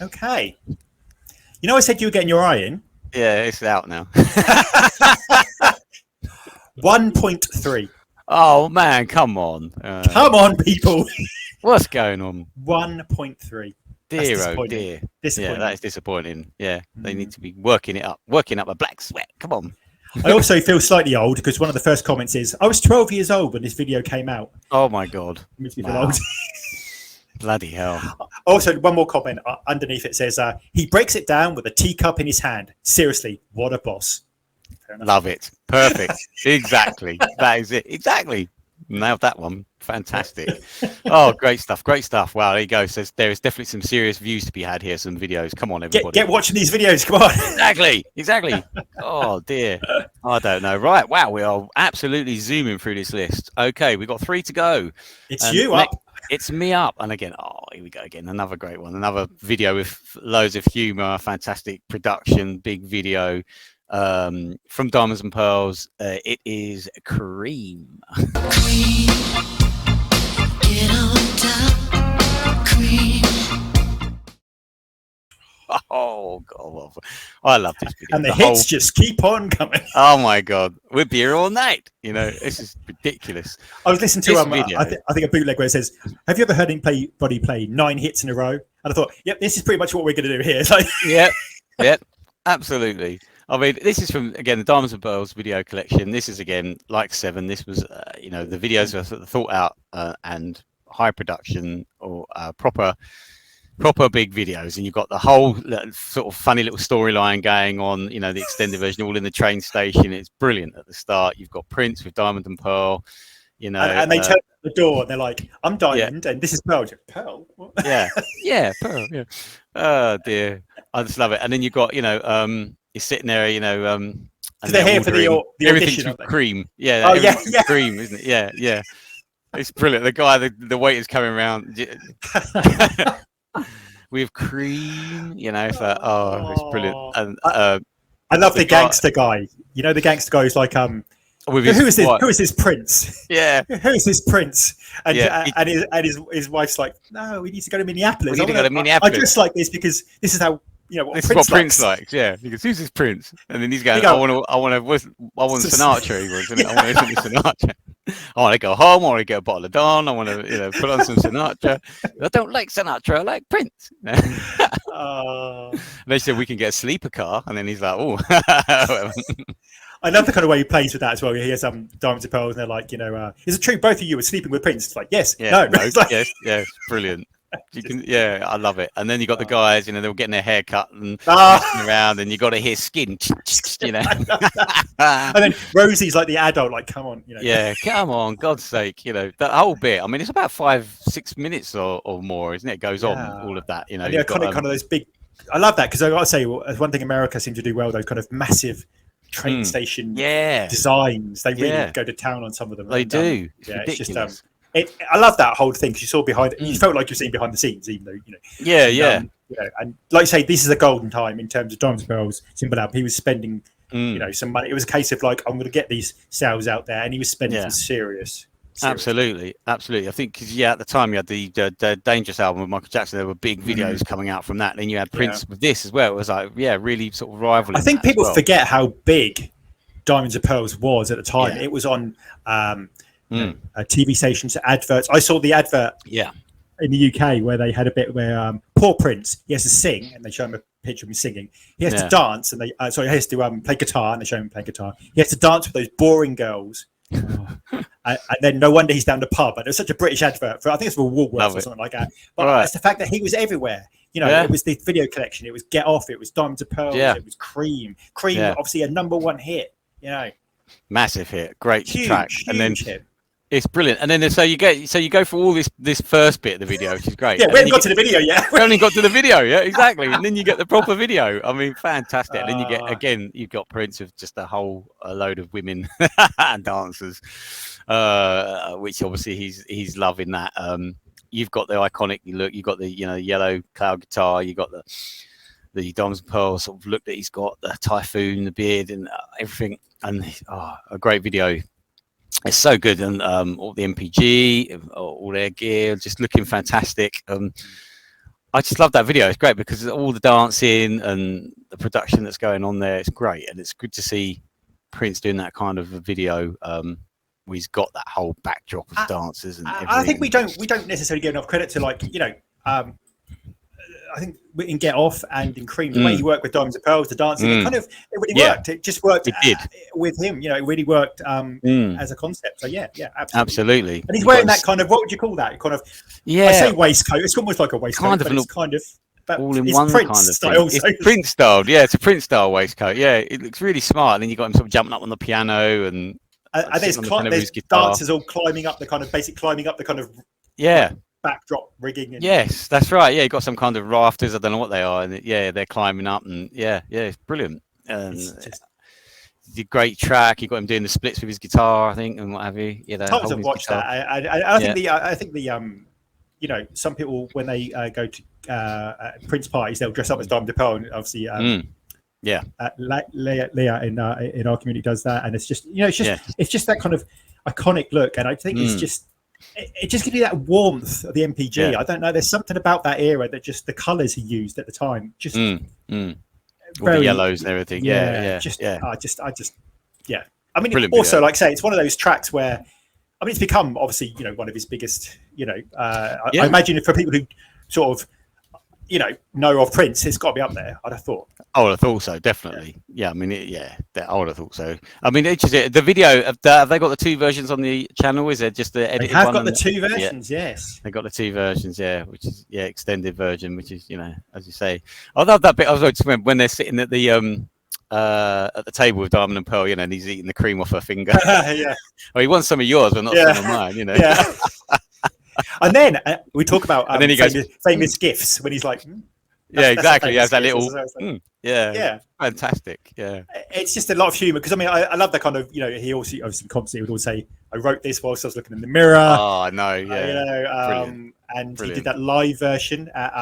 Okay. I said you were getting your eye in. Yeah, it's out now. 1.3. Oh man, come on. Come on, people. What's going on? 1.3. Dear, oh dear. Yeah, that is disappointing. Yeah, they need to be working up a Black Sweat. Come on. I also feel slightly old because one of the first comments is, I was 12 years old when this video came out. Oh my God. Makes me feel old. Bloody hell. Also, one more comment underneath it says, he breaks it down with a teacup in his hand. Seriously, what a boss. Love it. Perfect. Exactly. That is it. Exactly. Nailed that one. Fantastic. Oh, great stuff. Great stuff. Wow, there you go. So there is definitely some serious views to be had here. Some videos. Come on, everybody. Get watching these videos. Come on. Exactly. Oh, dear. I don't know. Right. Wow. We are absolutely zooming through this list. Okay. We've got 3 to go. It's you up. It's me up. And again, here we go again. Another great one. Another video with loads of humor, fantastic production, big video. From Diamonds and Pearls, it is Cream. Cream, get on top, cream. Oh God, I love this video. And the hits just keep on coming. Oh my God, we'll be here all night. This is ridiculous. I was listening to I think a bootleg where it says, "Have you ever heard anybody play 9 hits in a row?" And I thought, "Yep, this is pretty much what we're going to do here." It's like, yep, absolutely. I mean, this is from, again, the Diamonds and Pearls video collection. This is, again, like Seven. This was, the videos were sort of thought out and high production or proper big videos. And you've got the whole sort of funny little storyline going on, the extended version all in the train station. It's brilliant at the start. You've got Prince with Diamond and Pearl, And they turn the door and they're like, I'm Diamond and this is Pearl. Pearl? What? Yeah, Pearl, yeah. Oh, dear. I just love it. And then you've got, you're sitting there, and they're here for the everything's audition, with cream. Yeah, everything's cream, isn't it? Yeah. It's brilliant. The guy, the waiter's coming around with cream, it's brilliant. And I love the gangster guy. The gangster guy who's like, who is this prince? Yeah. Who is this prince? And his wife's like, no, we need to go to Minneapolis. I just like this because this is how this is what Prince likes. Yeah, because who's this Prince? And then he's going, I want Sinatra. He wants, I want to listen to Sinatra. I want to go home. I want to get a bottle of Don. I want to, put on some Sinatra. I don't like Sinatra. I like Prince. They said we can get a sleeper car, and then he's like, oh. I love the kind of way he plays with that as well. He has Diamonds and Pearls, and they're like, is it true both of you were sleeping with Prince? It's like, yes, no. Like, yes, brilliant. You can, yeah, I love it. And then you got the guys, they were getting their hair cut and Ah. around, and you got to hear skin, And then Rosie's like the adult, like, come on, Yeah, come on, God's sake, that whole bit. I mean, it's about 5-6 minutes or more, isn't it? It goes on all of that, And the iconic kind of those big. I love that because I got to say, one thing America seems to do well, those kind of massive train station designs. They really go to town on some of them. They do. It's just I love that whole thing because you saw behind. You felt like you're seeing behind the scenes, even though and like you say, this is a golden time in terms of Diamonds and Pearls. Simple Al, he was spending some money. It was a case of like, I'm going to get these sales out there, and he was spending some serious. Absolutely. I think because at the time you had the Dangerous album with Michael Jackson. There were big videos coming out from that. And then you had Prince with this as well. It was like really sort of rivaling. I think people forget how big Diamonds and Pearls was at the time. It was on TV stations, adverts. I saw the advert in the UK where they had a bit where poor Prince, he has to sing, and they show him a picture of him singing. He has to dance, and he has to play guitar, and they show him playing guitar. He has to dance with those boring girls. And then no wonder he's down the pub. And it was such a British advert for, I think it's for Woolworths or something like that. But it's the fact that he was everywhere. It was the video collection. It was Get Off. It was Diamonds and Pearls. It was Cream. Obviously a #1 hit. Massive hit, great track, and then hit. It's brilliant. And then so you go for all this first bit of the video, which is great. Yeah, we haven't got to the video yet. We only got to the video, exactly. And then you get the proper video. I mean, fantastic. And then you get you've got Prince with just a load of women and dancers, which obviously he's loving that. You've got the iconic look. You've got the yellow cloud guitar. You got the Diamonds and Pearls sort of look that he's got, the typhoon, the beard, and everything. And a great video. It's so good, and all the MPG, all their gear, just looking fantastic. I just love that video. It's great because all the dancing and the production that's going on there. It's great, and it's good to see Prince doing that kind of a video. Where he's got that whole backdrop of dancers and everything. I think we don't necessarily give enough credit to I think in Get Off and in Cream, the way he worked with Diamonds and Pearls, the dancing, it really worked. It just worked. It did with him. It really worked as a concept. So absolutely. And he's wearing that kind of, what would you call that? Kind of, I say waistcoat. It's almost like a waistcoat, but it's kind of all in one Prince kind of style. Thing. It's Prince styled. Yeah, it's a Prince style waistcoat. Yeah, it looks really smart. And then you got him sort of jumping up on the piano and there's dancers all climbing up the kind of backdrop rigging. Yes, that's right. Yeah, you got some kind of rafters. I don't know what they are, and they're climbing up, and it's brilliant. It's a great track. You got him doing the splits with his guitar, I think, and what have you. Tons have watched that. I think the some people when they go to Prince parties, they'll dress up as Diamond and Pearl, and obviously. Leah in our community does that, and it's just it's just that kind of iconic look, and I think it's just it just gives you that warmth of the MPG. I don't know, there's something about that era that just the colours he used at the time, just all the yellows and everything. I mean, brilliant also video. Like I say, it's one of those tracks where it's become obviously one of his biggest. I imagine for people who sort of know of Prince, it's got to be up there. I'd have thought. I would have thought so, definitely. I mean, I would have thought so. I mean, it's just the video. Have they got the two versions on the channel? Is there just the edited one? They have got the two versions, yes. They got the two versions, which is extended version, which is as you say. I love that bit. I was when they're sitting at the table with Diamond and Pearl, and he's eating the cream off her finger. Well, he wants some of yours, but not some of mine. And then we talk about and then he goes, famous gifts when he's like, exactly. He has that little, fantastic. Yeah, it's just a lot of humour because I love that kind of he also obviously constantly would always say, I wrote this whilst I was looking in the mirror. Oh no, and Brilliant. He did that live version at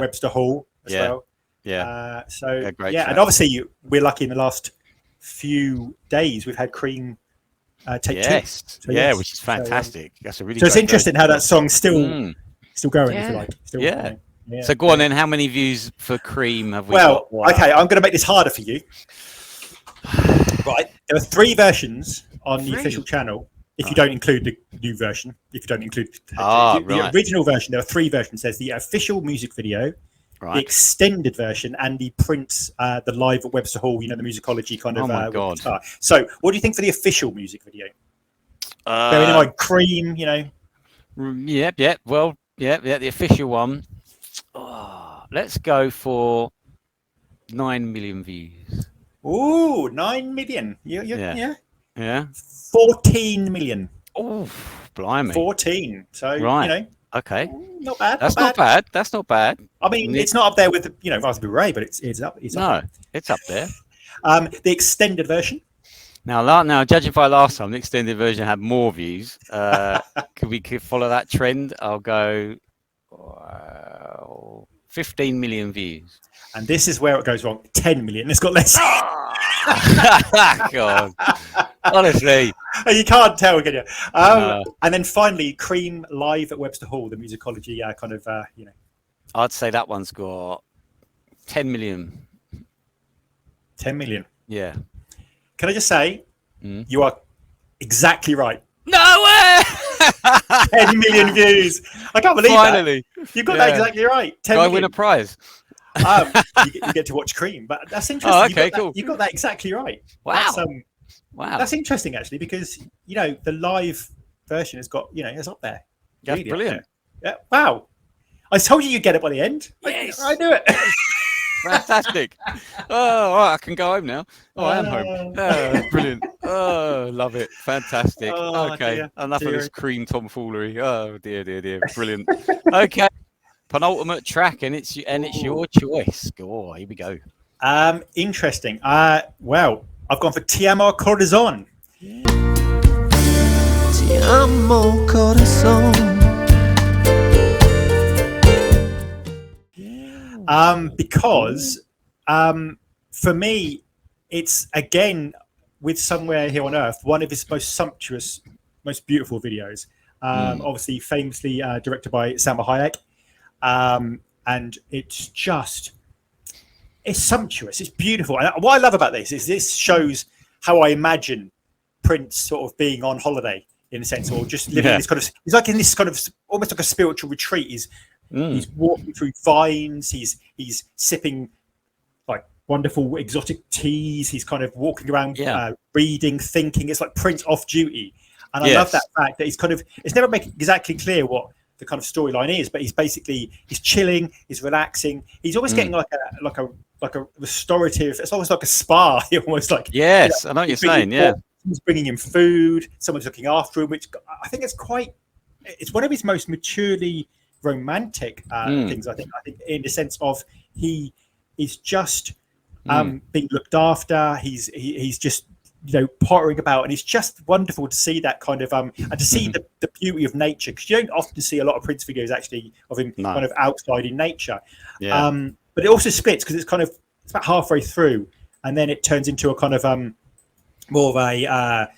Webster Hall as well. And obviously we're lucky in the last few days we've had Cream. Take two. Which is fantastic. That's a really. So it's interesting how that song's still going. If you like. Still so go on then. How many views for Cream have we got? Well, okay, I'm going to make this harder for you. Right, there are 3 versions on the official channel. If you don't include the new version, if you don't include the original version, there are 3 versions. There's the official music video. Right. The extended version and the Prince, the live at Webster Hall, the Musicology kind of. Oh my God. So, what do you think for the official music video? Bearing in mind Cream, Well, Yeah, the official one. Oh, let's go for 9 million views. Ooh, 9 million. Yeah. Yeah. 14 million. Oh, blimey. 14. So, Right. Okay. not bad. That's not bad. That's not bad. I mean, it's not up there with, Raspberry Ray, but it's up. It's no, up it's up there. The extended version. Now, judging by last time, the extended version had more views. Could we follow that trend? I'll go 15 million views. And this is where it goes wrong. 10 million. It's got less. God, honestly, you can't tell, can you? No. And then finally, Cream live at Webster Hall, the Musicology kind of, I'd say that one's got 10 million. 10 million. Yeah. Can I just say, you are exactly right. No way! 10 million views. I can't believe Finally. that. You've got that exactly right. 10 Do I million. win a prize? You get to watch Cream, but that's interesting. Oh, okay, cool. You got that exactly right. Wow. Wow. That's interesting, actually, because, the live version has got, it's up there. That's really brilliant. Yeah. Wow. I told you you'd get it by the end. Yes. I knew it. Fantastic. Oh, I can go home now. Oh, I am home. Oh, brilliant. Oh, love it. Fantastic. Okay. Dear. Enough of this Cream tomfoolery. Oh, dear. Brilliant. Okay. Penultimate track, and it's your choice. Oh, here we go. Interesting. Well, I've gone for Ti Amo Corazon. Ti amo corazón. Because for me, it's again with Somewhere Here on Earth, one of his most sumptuous, most beautiful videos. Obviously, famously directed by Salma Hayek, and it's sumptuous. It's beautiful. And what I love about this shows how I imagine Prince sort of being on holiday in a sense, or just living in this kind of. He's like in this kind of almost like a spiritual retreat. He's walking through vines. He's sipping like wonderful exotic teas. He's kind of walking around, reading, thinking. It's like Prince off duty, and I love that fact that it's never making exactly clear what the kind of storyline is, but he's chilling, he's relaxing. He's always getting like a restorative. It's almost like a spa. Almost like I know what you're saying. Yeah, he's bringing him food. Someone's looking after him, which I think it's one of his most maturely romantic things. I think in the sense of he is just being looked after. He's just pottering about, and it's just wonderful to see that kind of and to see the beauty of nature, because you don't often see a lot of Prince videos actually of him kind of outside in nature. But it also splits because it's about halfway through, and then it turns into a kind of more of a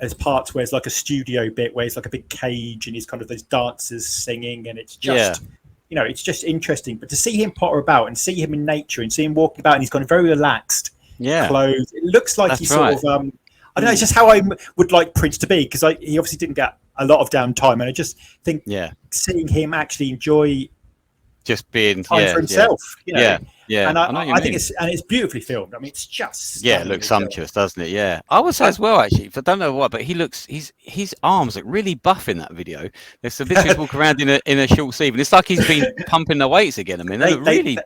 as parts where it's like a studio bit where it's like a big cage and he's kind of those dancers singing, and it's just it's just interesting. But to see him potter about and see him in nature and see him walking about, and he's kind of very relaxed, clothes. It looks like he's sort of I don't know. It's just how I would like Prince to be, because he obviously didn't get a lot of downtime, and I just think seeing him actually enjoy just being time for himself. And I think it's beautifully filmed. I mean, it's just it looks sumptuous, doesn't it? Yeah, I would say as well, actually. I don't know what, but his arms look really buff in that video. There's some bits walk around in a short sleeve, and it's like he's been pumping the weights again. I mean, they look really.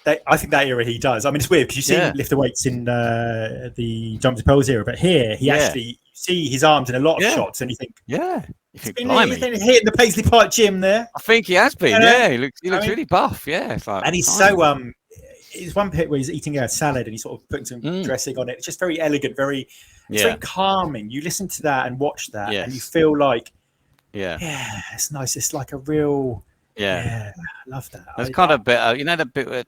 I think that era he does. I mean, it's weird because you see him lift the weights in the Jump to Pearls era, but here he actually see his arms in a lot of shots, and you think, he's been hitting the Paisley Park gym there. I think he has been. He looks really buff. Yeah, it's like, and he's so It's one bit where he's eating a salad and he's sort of putting some dressing on it. It's just very elegant, very calming. You listen to that and watch that, and you feel like, it's nice. It's like a real, I love that. There's kind of a bit, the bit where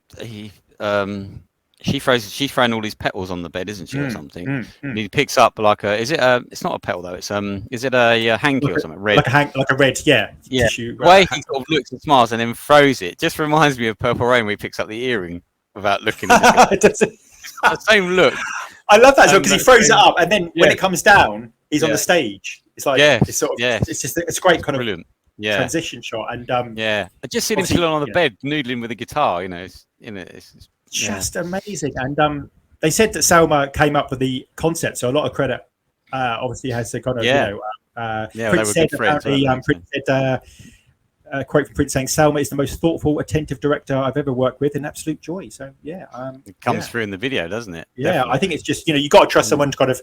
she's throwing all these petals on the bed, isn't she, or something? And he picks up like it's not a petal though. Is it a hanky or something? Red, like a red, tissue. The way he sort of looks and smiles and then throws it just reminds me of Purple Rain, where he picks up the earring without looking at it. It's the same look. I love that because he throws it up, and then when it comes down, he's on the stage. It's like it's sort of it's just it's a great kind of transition shot, and I just see him still on the bed noodling with a guitar. It's just amazing. And they said that Salma came up with the concept, so a lot of credit obviously has to kind of Prince said apparently Prince said a quote from Prince saying, "Selma is the most thoughtful, attentive director I've ever worked with, an absolute joy." So yeah, it comes through in the video, doesn't it? Yeah, Definitely. I think it's just you got to trust someone to kind of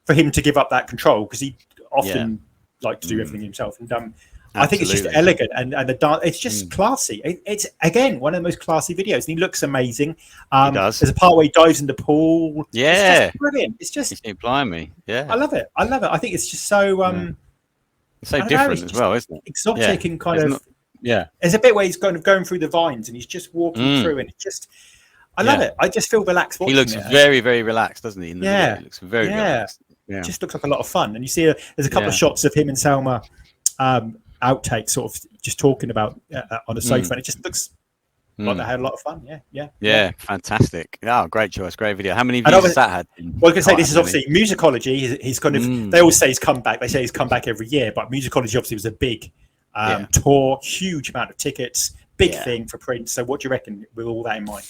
for him to give up that control, because he often liked to do everything himself. And I think it's just elegant, and the dance, it's just classy. It's again one of the most classy videos, and he looks amazing. He does. There's a part where he dives in the pool. Yeah, it's just brilliant. It's just blimey. Yeah, I love it. I think it's just so it's so different as well, isn't it? Exotic and kind of yeah. There's a bit where he's kind of going through the vines, and he's just walking through, and it's just I love it. I just feel relaxed watching it. He looks very, very relaxed, doesn't he? In the video? He looks very relaxed. Yeah. It just looks like a lot of fun. And you see there's a couple of shots of him and Selma outtakes, sort of just talking about on a sofa, and it just looks like they had a lot of fun. Yeah, fantastic. Oh, great choice, great video. How many views has that had? Well, I can say this is obviously Musicology. He's kind of they always say he's come back. They say he's come back every year, but Musicology obviously was a big tour, huge amount of tickets, big thing for Prince. So what do you reckon with all that in mind?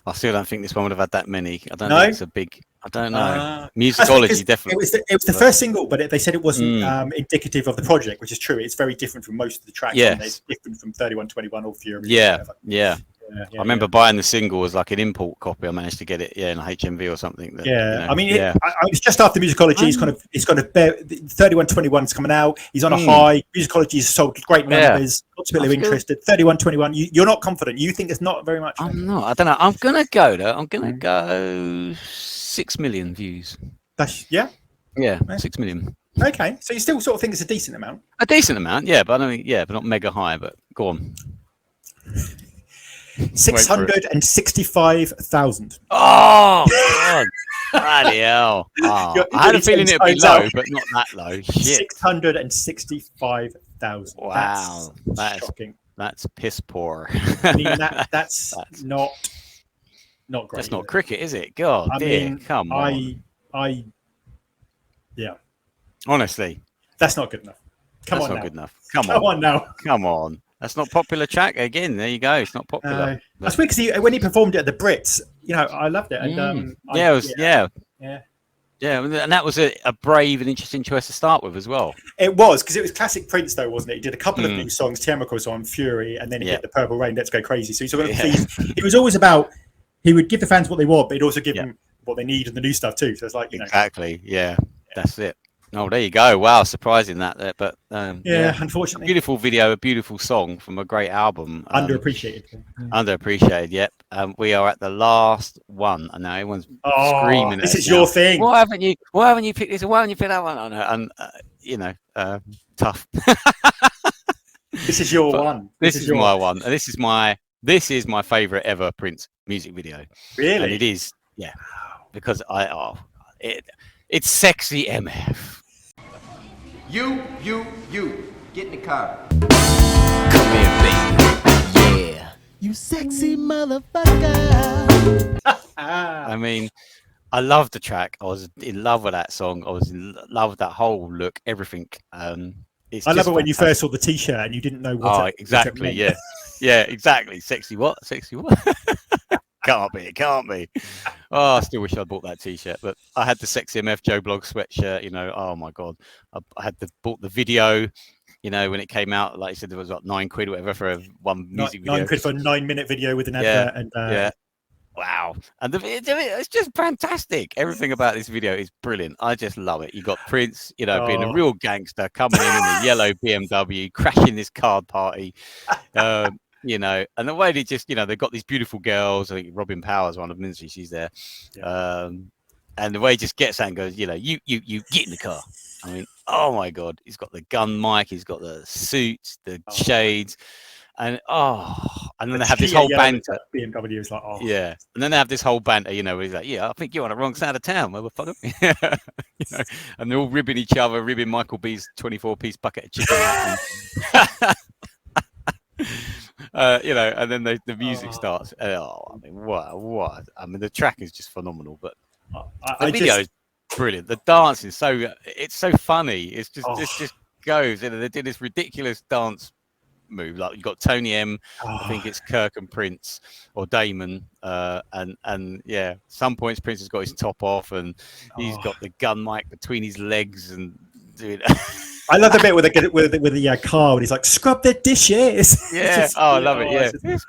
I still don't think this one would have had that many. I don't know. think it's a big. I don't know. Musicology definitely. It was the first single, but they said it wasn't indicative of the project, which is true. It's very different from most of the tracks. Yes. It's different from 3121 or Fury. Yeah. I remember buying the single as like an import copy. I managed to get it, in HMV or something. I mean, it's just after Musicology. It's kind of 3121's coming out. He's on a high. Musicology's sold great numbers. Lots of people are interested. 3121. You're not confident. You think it's not very much. I'm not. I don't know. I'm gonna go though. I'm gonna go 6 million views. That's 6 million. Okay, so you still sort of think it's a decent amount. A decent amount, but I mean, but not mega high. But go on. 665,000. Oh God! Bloody hell! Oh, I had a feeling it'd be low, but not that low. Shit. 665,000. Wow, that's shocking. That's piss poor. I mean, that's not great. That's not cricket, is it? God, I mean, come on. Honestly, that's not good enough. That's not good enough. Come on now. Come on. That's not popular track again. There you go. It's not popular. That's weird because when he performed it at the Brits, I loved it. And and that was a brave and interesting choice to start with as well. It was, because it was classic Prince, though, wasn't it? He did a couple of new songs. Tiamat was on Fury, and then he did The Purple Rain, Let's Go Crazy. So it was always about, he would give the fans what they want, but he'd also give them what they need and the new stuff too. So it's like, exactly. That's it. Oh, there you go. Wow, surprising that. But unfortunately, a beautiful video, a beautiful song from a great album. Underappreciated. Underappreciated. Yep. We are at the last one, and now everyone's screaming. This is your thing. Why haven't you picked this? Why haven't you picked that one? And tough. This is your one. This is my one, and this is my favorite ever Prince music video. Really? And it is, because it's sexy MF. You, get in the car. Come here, baby. Yeah. You sexy motherfucker. I mean, I love the track. I was in love with that song. I was in love with that whole look, everything. I love it when you first saw the T-shirt and you didn't know what. Exactly. Exactly. Sexy what? Can't be. Oh, I still wish I'd bought that T-shirt, but I had the Sexy MF Joe Blogg sweatshirt. Oh my God, I had bought the video. When it came out, like you said, there was like £9 or whatever for one music video. £9 for a 9-minute video with an advert. And wow, and it's just fantastic. Everything about this video is brilliant. I just love it. You got Prince, being a real gangster, coming in the yellow BMW, crashing this card party. And the way they just, they've got these beautiful girls. I think Robin Powers, one of them, she's there. And the way he just gets out and goes, you get in the car. I mean, oh my God, he's got the gun mic, he's got the suits, the shades, and then they have this whole banter. BMW is like, and then they have this whole banter, where he's like, I think you're on the wrong side of town, motherfucker. And they're all ribbing each other, ribbing Michael B's 24-piece bucket of chicken. And then the music starts. I mean, what? I mean, the track is just phenomenal, but the video is brilliant. The dance is it's so funny. It's just this just goes. They did this ridiculous dance move. Like you got Tony M, I think it's Kirk and Prince or Damon, and some points Prince has got his top off and he's got the gun mic between his legs and doing. I love the bit with the car when he's like, scrub the dishes. Yeah. Just- I love it. oh, Yeah. it's just-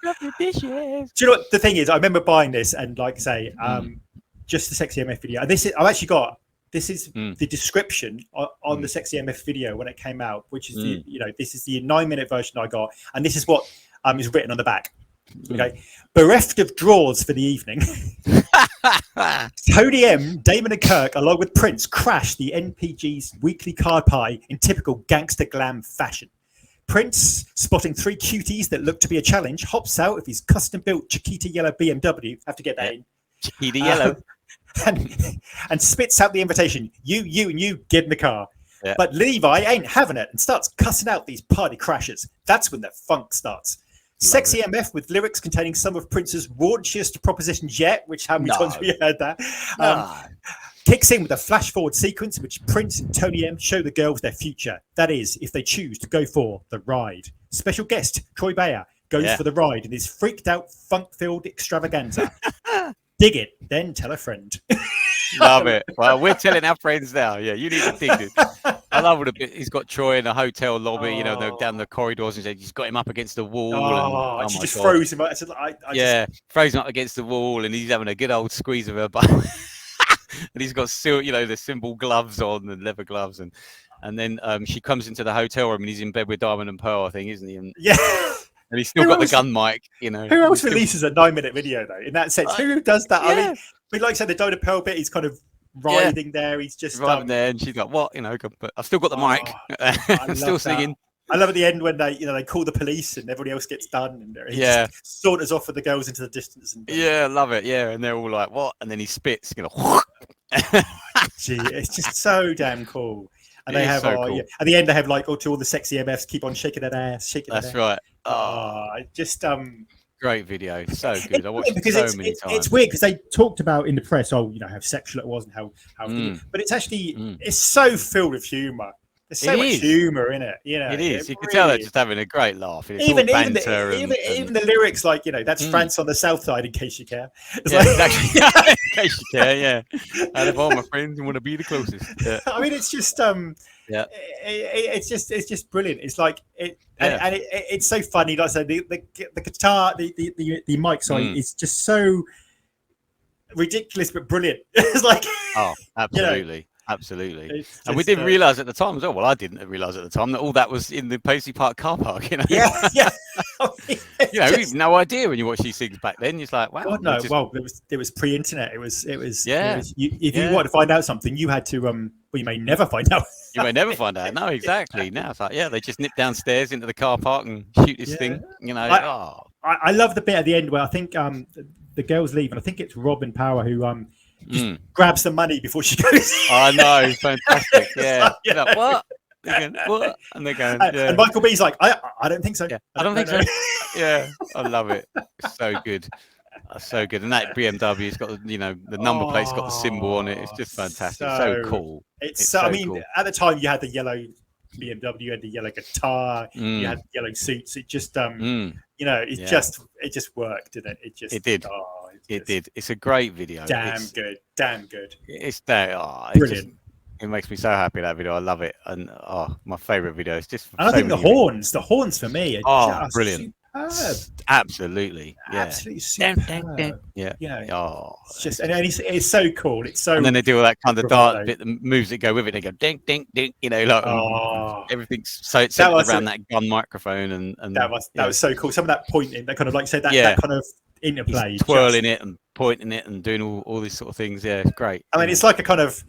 Do you know what the thing is? I remember buying this and like say, just the Sexy MF video. And this is the description on the Sexy MF video when it came out, which is this is the 9-minute version I got, and this is what is written on the back. Okay, bereft of drawers for the evening, Tony M, Damon and Kirk, along with Prince, crashed the NPG's weekly card party in typical gangster glam fashion. Prince, spotting 3 cuties that look to be a challenge, hops out of his custom-built Chiquita yellow BMW. Have to get that in. Chiquita yellow. And spits out the invitation. You and you get in the car. Yeah. But Levi ain't having it and starts cussing out these party crashers. That's when the funk starts. Sexy MF with lyrics containing some of Prince's raunchiest propositions yet, which how many times have we heard that? Kicks in with a flash forward sequence in which Prince and Tony M show the girls their future. That is, if they choose to go for the ride. Special guest Troy Bayer goes for the ride in his freaked out funk-filled extravaganza. Dig it, then tell a friend. Love it. Well, we're telling our friends now. Yeah, you need to dig this. I love it a bit. He's got Troy in a hotel lobby, they're down the corridors, and he's got him up against the wall. And she just froze him. Froze him up against the wall, and he's having a good old squeeze of her butt. And he's got the symbol gloves on, and leather gloves, and then she comes into the hotel room, and he's in bed with Diamond and Pearl, I think, isn't he? And he's still got the gun mic, Who else releases a 9-minute video though? In that sense, who does that? Yeah. I mean, like I said, the Diamond and Pearl bit, he's kind of writhing there. He's just writhing there, and she's like, "What? But I've still got the mic. I'm still singing." I love at the end when they call the police and everybody else gets done, and he just saunters off with the girls into the distance. I love it. Yeah, and they're all like, "What?" And then he spits. Gee, it's just so damn cool. And they have cool. At the end they have like all the sexy MFs keep on shaking that ass, That's right. Just great video, so good. I watched it so many times. It's weird because they talked about in the press, how sexual it was and how but it's actually it's so filled with humor. There's so much humor in it, It is. You can tell they're just having a great laugh. It's even the lyrics, like that's France on the south side, in case you care. Exactly. In case you care, Out of all my friends, I want to be the closest. Yeah. I mean, it's just it's just brilliant. It's like it's so funny. Like I said, the guitar, the mic side is just so ridiculous but brilliant. It's like absolutely. Absolutely. And we didn't realise at the time as well. Well, I didn't realise at the time that all that was in the Paisley Park car park, Yeah. We had no idea when you watch these things back then. It's like, wow. God, no. Well, it was pre-internet. It was if you wanted to find out something, you had to you may never find out. You may never find out. No, exactly. Now it's like, they just nip downstairs into the car park and shoot this thing, I love the bit at the end where I think the girls leave, and I think it's Robin Power who just grabs the money before she goes. I know, fantastic. Yeah. Like, what? What? And they're going. And Michael B's like, I don't think so. Yeah, I don't think so. Yeah, I love it. It's so good. So good. And that BMW's got the number plate's got the symbol on it. It's just fantastic. So cool. It's so cool. At the time you had the yellow BMW, you had the yellow guitar, you had yellow suits. It just it just worked, didn't it? It did. It did. It's a great video. Damn good. It's there. Brilliant. It makes me so happy, that video. I love it. And my favourite video is just. And I think the horns for me are just brilliant. Superb. Absolutely. Yeah. Absolutely superb. Yeah. It's just and it's so cool. It's so. And then they do all that kind of dart bit, the moves that go with it. They go ding, ding, ding. Everything's so centered around that gun microphone, and that was so cool. Some of that pointing, that kind of like said that kind of interplay, he's twirling it and pointing it and doing all these sort of things. Yeah, it's great. I mean, it's like a kind of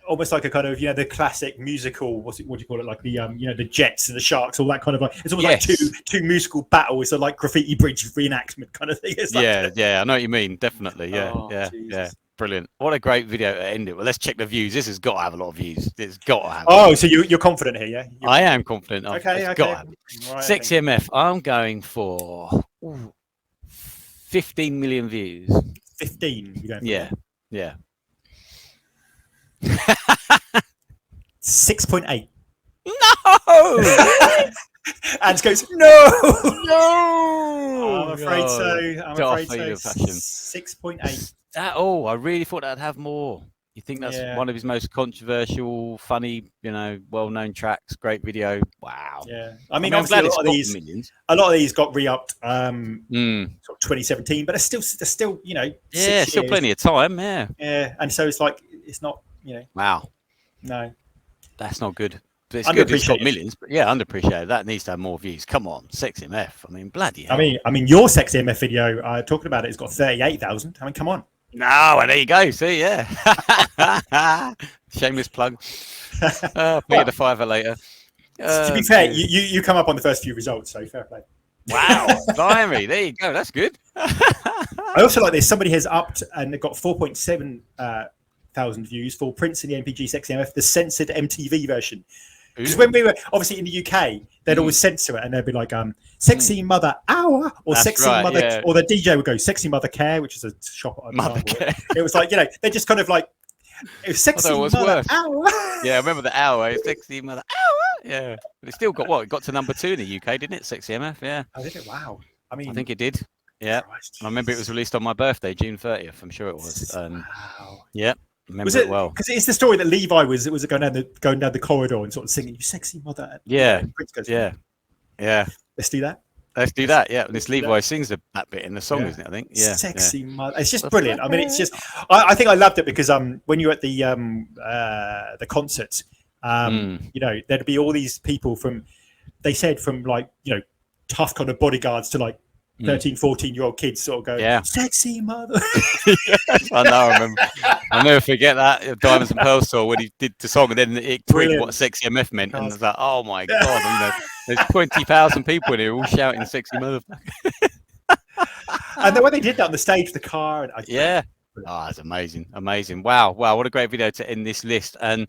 almost like a kind of the classic musical. What do you call it? Like the the Jets and the Sharks, all that kind of like. It's almost like two musical battles. So like Graffiti Bridge reenactment kind of thing. It's like, I know what you mean. Definitely. Yeah. Brilliant. What a great video to end it. Well, let's check the views. This has got to have a lot of views. It's got to have. Oh, so you're confident here, yeah? I am confident. Okay. Got to have it. Right, Sexy MF. I'm going for 15 million views. 15. You're going for yeah. 6.8. No. And goes no. No. I'm afraid so. 6.8. I really thought I'd have more. You think that's one of his most controversial, funny, well-known tracks? Great video. Wow. Yeah. I mean, I'm glad obviously it's got the millions. a lot of these got re-upped sort of 2017, but there's still 6 still years. plenty of time. Yeah. Yeah, and so it's like it's not Wow. No, that's not good. But it's good. It's got millions, but underappreciated. That needs to have more views. Come on, Sexy MF. I mean, bloody hell. I mean, your Sexy MF video talking about it's got 38,000. I mean, come on. No, well, there you go. See, yeah. Shameless plug. Pay the $5 later. To be fair, you come up on the first few results, so fair play. Wow, blimey, there you go. That's good. I also like this. Somebody has upped and got 4.7 thousand views for Prince and the NPG Sexy MF, the censored MTV version. Because when we were obviously in the UK, they'd always censor it, and they'd be like, "Sexy Mother Hour" or That's "Sexy right, Mother," or the DJ would go "Sexy Mother Care," which is a shop at Mother Care. It was like they just kind of like it was "Sexy Mother Hour." Yeah, I remember the hour. Sexy Mother Hour. Yeah, but it still got what? It got to number 2 in the UK, didn't it? Sexy MF. Yeah. Oh, did it? Wow. I mean, I think it did. Yeah. I remember it was released on my birthday, June 30th. I'm sure it was. Wow. Yeah. Remember it well because it's the story that Levi was going down the corridor and sort of singing "You Sexy Mother." Yeah, goes, yeah. Let's do that. Let's do that. Yeah, and this Levi sings that bit in the song, isn't it? I think. Yeah, Sexy Mother. It's just brilliant. I mean, it's just. I think I loved it because when you're at the concert, there'd be all these people from. They said from like tough kind of bodyguards to like 13, 14-year-old kids sort of go, "Sexy Mother." Yes, I know. I remember. I'll never forget that Diamonds and Pearls tour when he did the song, and then it tweeted what Sexy MF meant, and I was like, "Oh my god!" There's 20,000 people in here all shouting "Sexy Mother." And then when they did that on the stage, the car, and it's amazing, amazing. Wow, what a great video to end this list, and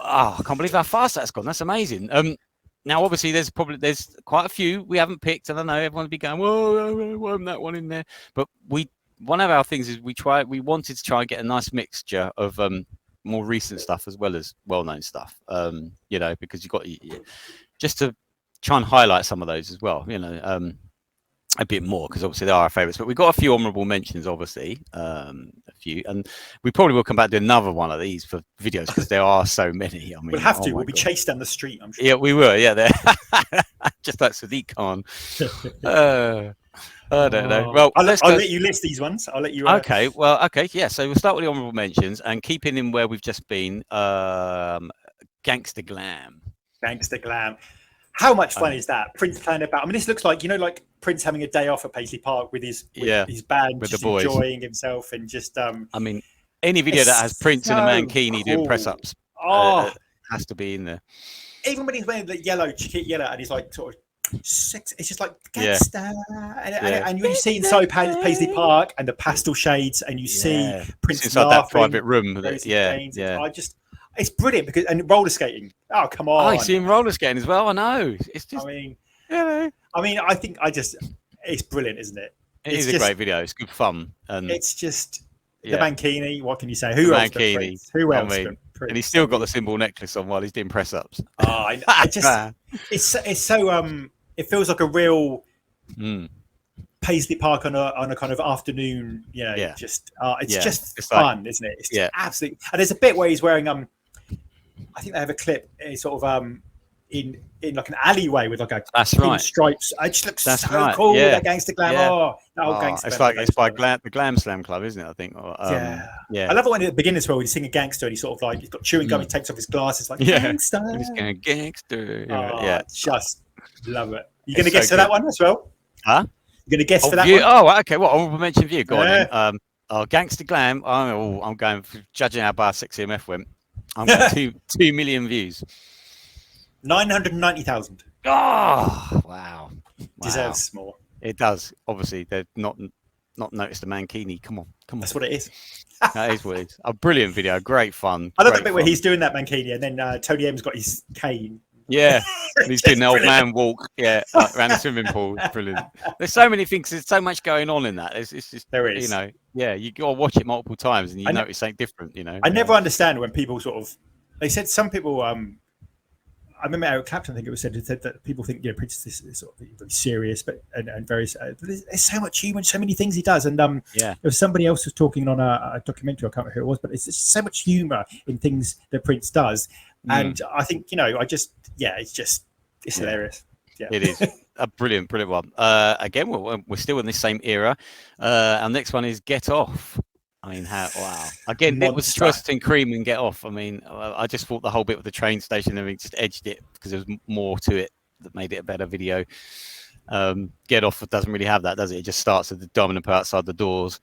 I can't believe how fast that's gone. That's amazing. Now, obviously, there's quite a few we haven't picked, and I know everyone will be going, "Whoa, why isn't that one in there?" But one of our things is we wanted to try and get a nice mixture of more recent stuff as well as well-known stuff. Because you've got just to try and highlight some of those as well. A bit more because obviously they are our favorites, but we've got a few honorable mentions, obviously, a few, and we probably will come back to another one of these for videos because there are so many. I mean, we'll have to. We'll be chased down the street, I'm sure. Yeah, we were. Yeah, there. Just like Sadiq Khan. I don't know. Well, I'll let you list these ones. I'll let you. Okay. Well, okay. Yeah. So we'll start with the honorable mentions and keeping in where we've just been. Gangster Glam. Gangster Glam. How much fun is that? Prince playing about. I mean, this looks like like Prince having a day off at Paisley Park with his band, with just the boys, enjoying himself and just. I mean, any video that has Prince in a mankini doing press ups has to be in there. Even when he's wearing the yellow, and he's like sort of. It's just like gangster, and you see inside Paisley Park and the pastel shades, and you see Prince inside that private room. It's brilliant because and roller skating. Oh come on! I see him roller skating as well. I know. It's just. I think it's brilliant, isn't it? It's a great video. It's good fun, and it's just the mankini. What can you say? Who else? Who else? And he's still got the symbol necklace on while he's doing press ups. It's so it feels like a real Paisley Park on a kind of afternoon. Just it's fun, isn't it? It's just absolutely. And there's a bit where he's wearing I think they have a clip. It's sort of in like an alleyway with like a pink stripes. It just looks so cool. That Gangster Glam. Gangster. It's by the Glam Slam Club, isn't it? I think. I love it when at the beginning as well. When he's singing gangster and he's sort of like he's got chewing gum. He takes off his glasses like gangster. And he's going gangster. Just love it. You going to guess for that one as well? Huh? You going to guess for that one? Oh, okay. What honorable mention view? Go on. Then. Gangster Glam. I'm going for judging how bad Sexy MF went. I'm got 2 million views. 990,000. Oh, wow. Deserves more. It does. Obviously, they're not noticed the mankini. Come on. That's what it is. That is what it is. A brilliant video. Great fun. I love the bit where he's doing that mankini and then Tony M's got his cane. Yeah, and he's doing the old man walk. Yeah, around the swimming pool. Brilliant. There's so many things. There's so much going on in that. It's just there is. You got to watch it multiple times and you notice something different. I never understand when people sort of. They said some people I remember Eric Clapton, I think it was said that people think, you know, Prince is sort of very serious, but and very there's so much humor, so many things he does, and there was somebody else was talking on a documentary, I can't remember who it was, but it's just so much humor in things that Prince does, and I think, you know, it's hilarious. Yeah, it is a brilliant one. Again, we're still in this same era. Our next one is Get Off. I mean, wow. Again, it was a choice between Cream and Get Off. I mean, I just thought the whole bit with the train station and everything just edged it because there was more to it that made it a better video. Get Off doesn't really have that, does it? It just starts with the dominant outside the doors.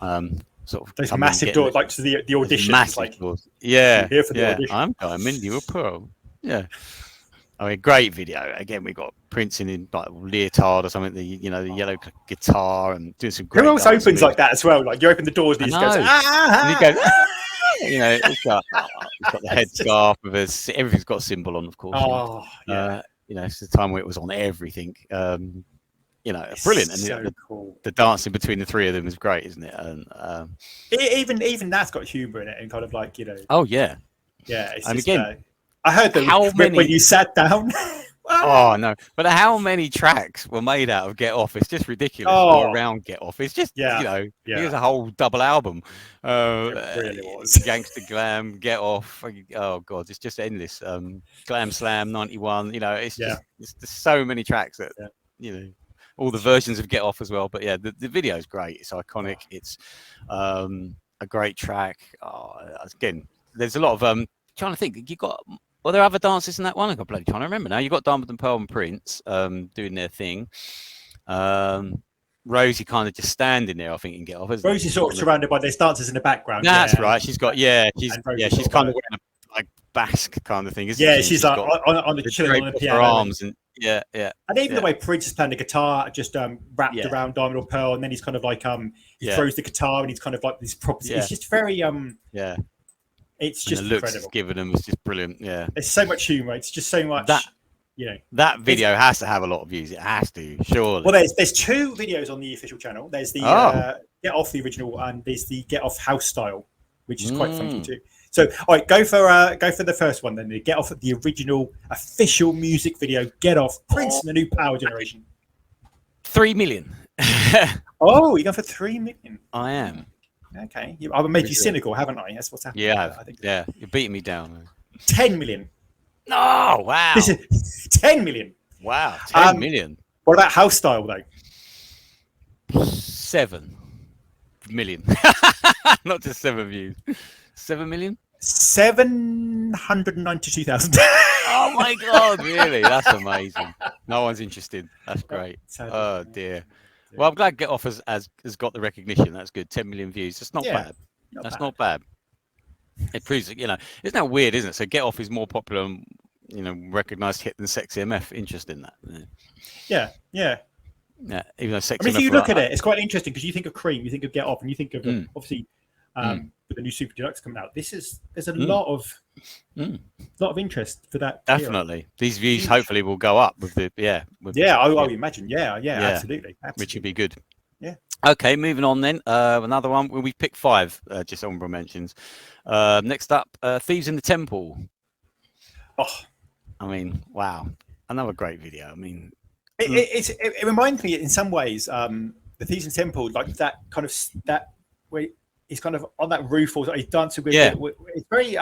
Sort of those massive doors, like to the audition. Massive like, doors. Yeah. Here for the audition. I'm coming, you're a pro. Yeah. I mean, great video. Again, we got Prince in like leotard or something. The yellow guitar and doing some great. Who else opens like that as well? Like you open the doors and he just goes, and he goes, you know, it's got the headscarf with us. Everything's got a symbol on, of course. Oh, yeah. You know, it's the time where it was on everything. You know, it's brilliant. And so cool. The dancing between the three of them is great, isn't it? And even that's got humor in it and kind of like, you know. Oh yeah. Yeah. It's and just, again. I heard that when you sat down. Oh no! But how many tracks were made out of Get Off? It's just ridiculous. Oh. Or around Get Off. It's just here's a whole double album. It really was. Gangster Glam, Get Off. Oh god, it's just endless. Glam Slam '91. You know, it's just there's so many tracks that you know, all the versions of Get Off as well. But yeah, the video is great. It's iconic. It's a great track. Again, there's a lot of trying to think. You got. Well, there are other dancers in that one. I'm bloody trying to remember now. You got Diamond and Pearl and Prince doing their thing. Rosie kind of just standing there, I think, and Get Off. Rosie's sort of surrounded by those dancers in the background. That's right. She's got she's kind of wearing a like basque kind of thing, isn't she? She's like on the chilling on the piano. Her arms and And even the way Prince is playing the guitar, just wrapped around Diamond or Pearl, and then he's kind of like he throws the guitar and he's kind of like these props. Yeah. It's just very It's just and the looks incredible. It's given them is just brilliant. Yeah, there's so much humor. It's just so much. That video has to have a lot of views. It has to, surely. Well, there's two videos on the official channel. There's the Get Off the original, and there's the Get Off house style, which is quite funky too. So, all right, go for the first one then. The Get Off the original official music video. Get Off Prince and the New Power Generation. 3 million. Oh, you're going for 3 million. I am. Okay, I've made you cynical, haven't I? That's what's happening. Yeah, I think. Yeah, you're beating me down. 10 million. Oh, wow. This is 10 million. Wow, 10 million. What about house style though? 7 million. Not just 7 views. 7 million? 792,000. Oh my god, really? That's amazing. No one's interested. That's great. Oh dear. Well, I'm glad Get Off has got the recognition. That's good. 10 million views. That's not bad. Not bad. It proves that, you know, isn't that weird, isn't it? So Get Off is more popular and, you know, recognised hit than Sexy MF. Interest in that. Yeah. Even though Sexy MF. If you look at it, it's quite interesting because you think of Cream, you think of Get Off, and you think of obviously with the new Super Deluxe coming out. There's a lot of interest for that. Definitely, era. These views hopefully will go up with the I imagine. Absolutely, which would be good. Yeah. Okay, moving on then. Another one. We picked 5. Just honorable mentions. Next up, Thieves in the Temple. Oh, I mean, wow, another great video. I mean, it reminds me in some ways, the Thieves in the Temple, like that kind of that way. He's kind of on that roof, or he's dancing with. It's very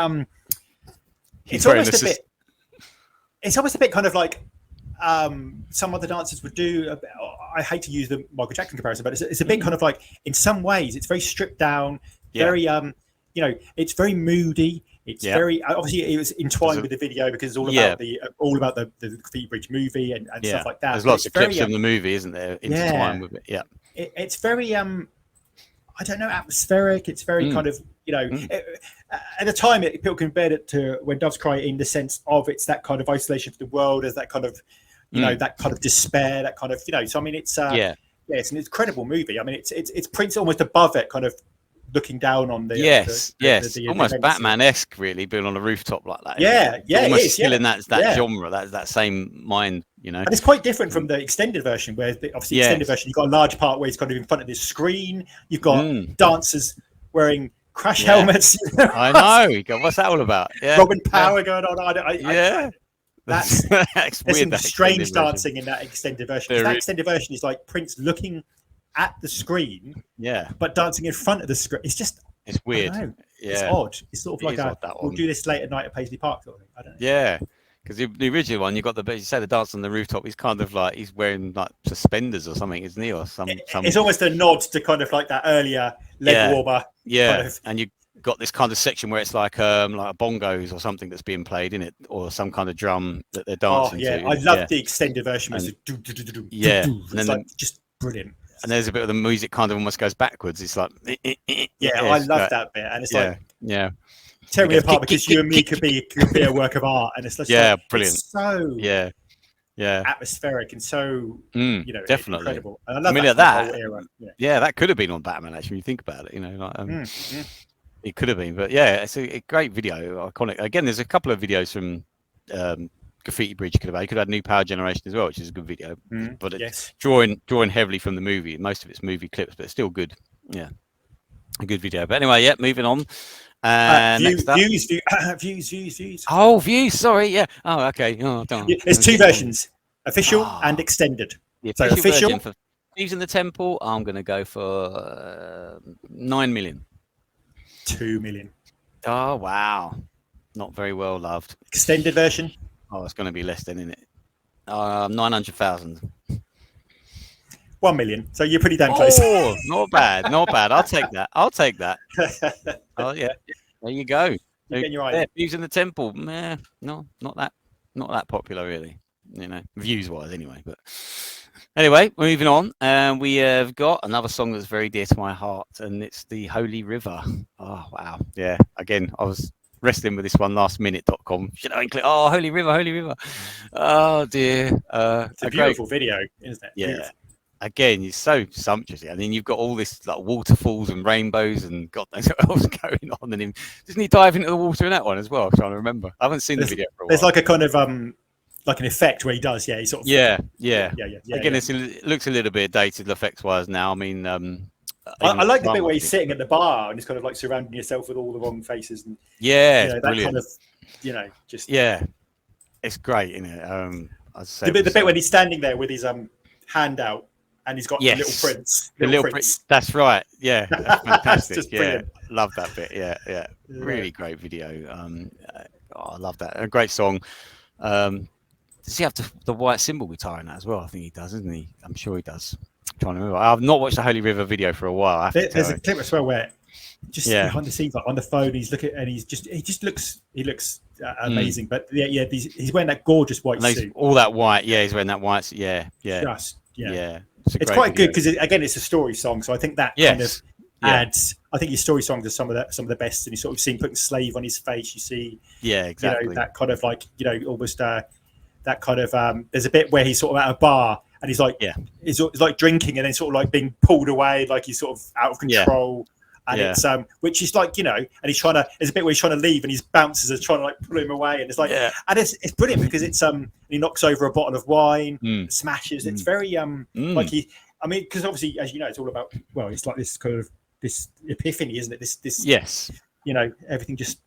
it's almost a bit. It's almost a bit kind of like some other dancers would do. I hate to use the Michael Jackson comparison, but it's a bit kind of like, in some ways, it's very stripped down, very you know, it's very moody. It's very obviously it was entwined with the video because it's all about the Graffiti Bridge movie and stuff like that. There's lots of clips from the movie, isn't there? Intertwined with it. Yeah, it's very I don't know, atmospheric. It's very kind of, you know, at the time people compared it to When Doves Cry in the sense of it's that kind of isolation from the world, as that kind of, you know, that kind of despair, that kind of, you know. So I mean, it's it's an incredible movie. I mean, it's Prince almost above it, kind of looking down on the the almost Batman-esque, really, being on a rooftop like that. Almost still in that genre, that same mind, you know. And it's quite different from the extended version, where obviously extended version, you've got a large part where it's kind of in front of this screen. You've got dancers wearing crash Yeah. helmets. I know. You go, what's that all about? Yeah. Robin Power going on. Yeah. That's That's there's some that strange extended version. dancing in that extended version. 'Cause There that is. extended version is like Prince looking at the screen, Yeah. but dancing in front of the screen. It's just It's weird. I don't know. Yeah. It's odd. It's sort of It like is odd, that we'll one. do this late at night at Paisley Park sort of thing. I don't know. Yeah. Because the original one, you got you say the dance on the rooftop. He's kind of like he's wearing like suspenders or something, isn't he? Or some. It's almost a nod to kind of like that earlier leg Yeah. warmer. Yeah. Kind of. And you got this kind of section where it's like bongos or something that's being played in it, or some kind of drum that they're dancing yeah, to. I love the extended version. And- It's do. And It's then like just brilliant. and there's a bit of the music kind of almost goes backwards. It's like Yeah, I love that bit, and it's like yeah. tear me It goes apart kick, because kick, you and me kick, could be a work of art, and it's just Yeah, like, brilliant. It's so Yeah. atmospheric and so Definitely. incredible. And I love at that that. whole era. Yeah. Yeah, that could have been on Batman actually. When you think about it, it could have been. But yeah, it's a great video, iconic. Again, there's a couple of videos from Graffiti Bridge. You could have had New Power Generation as well, which is a good video. But it's drawing heavily from the movie. Most of it's movie clips, but it's still good. Yeah, a good video. But anyway, yeah, moving on. Next up. Views. Oh, views. Sorry. Yeah. Oh, okay. Oh, darn. There's two versions: official and extended. The So official official, version for Thieves in the Temple. I'm going to go for 9 million. 2 million. Oh wow, not very well loved. Extended version, Oh, it's going to be less than, isn't it? 900,000. 1 million. So you're pretty damn close. Oh, not bad, not bad. I'll take that. Oh yeah, there you go. You're getting your eye. Views in the Temple. Meh, no, not that popular really. Views wise anyway. But anyway, moving on. We have got another song that's very dear to my heart, and it's the Holy River. Oh wow, yeah. Again, I was wrestling with this one lastminute.com. Should I include? Oh, Holy River. Oh dear. It's a beautiful video, isn't it? Yeah. Beautiful. Again, it's so sumptuous. I mean, you've got all this like waterfalls and rainbows and God knows what else going on. And doesn't he dive into the water in that one as well? I'm trying to remember. I haven't seen the video for a while. There's like a kind of like an effect where he does. Yeah, he sort of. Yeah. Again, Again, it looks a little bit dated effects wise now. I mean, I like the bit where he's sitting at the bar and he's kind of like surrounding yourself with all the wrong faces and yeah, that brilliant. kind of just it's great, isn't it? I'd say the bit when he's standing there with his hand out and he's got Yes. the little prince. the little Prince. That's right. Yeah, that's fantastic. Just Yeah, brilliant. love that bit. Yeah. Really great video. I love that. A great song. Does he have the white symbol guitar in that as well? I think he does, isn't he? I'm sure he does. I'm trying to remember. I've not watched the Holy River video for a while. I have to There's tell a clip as well where just Yeah. behind the scenes, like on the phone, he's looking and he just looks amazing. But he's wearing that gorgeous white you. suit. All that white. Yeah, he's wearing that white. Yeah. Just It's quite good because again, it's a story song. So I think that kind of Yes. adds. I think his story songs are some of the best. And you sort of see putting slave on his face. You see, Yeah, exactly. that kind of like almost that kind of. There's a bit where he's sort of at a bar and he's like, he's like drinking and then sort of like being pulled away, like he's sort of out of control. And it's which is like and he's trying to. There's a bit where he's trying to leave, and his bouncers are trying to like pull him away, and it's like, and it's brilliant because it's he knocks over a bottle of wine, smashes. It's very like he. I mean, because obviously, as you know, it's all about it's like this kind of this epiphany, isn't it? This yes, everything just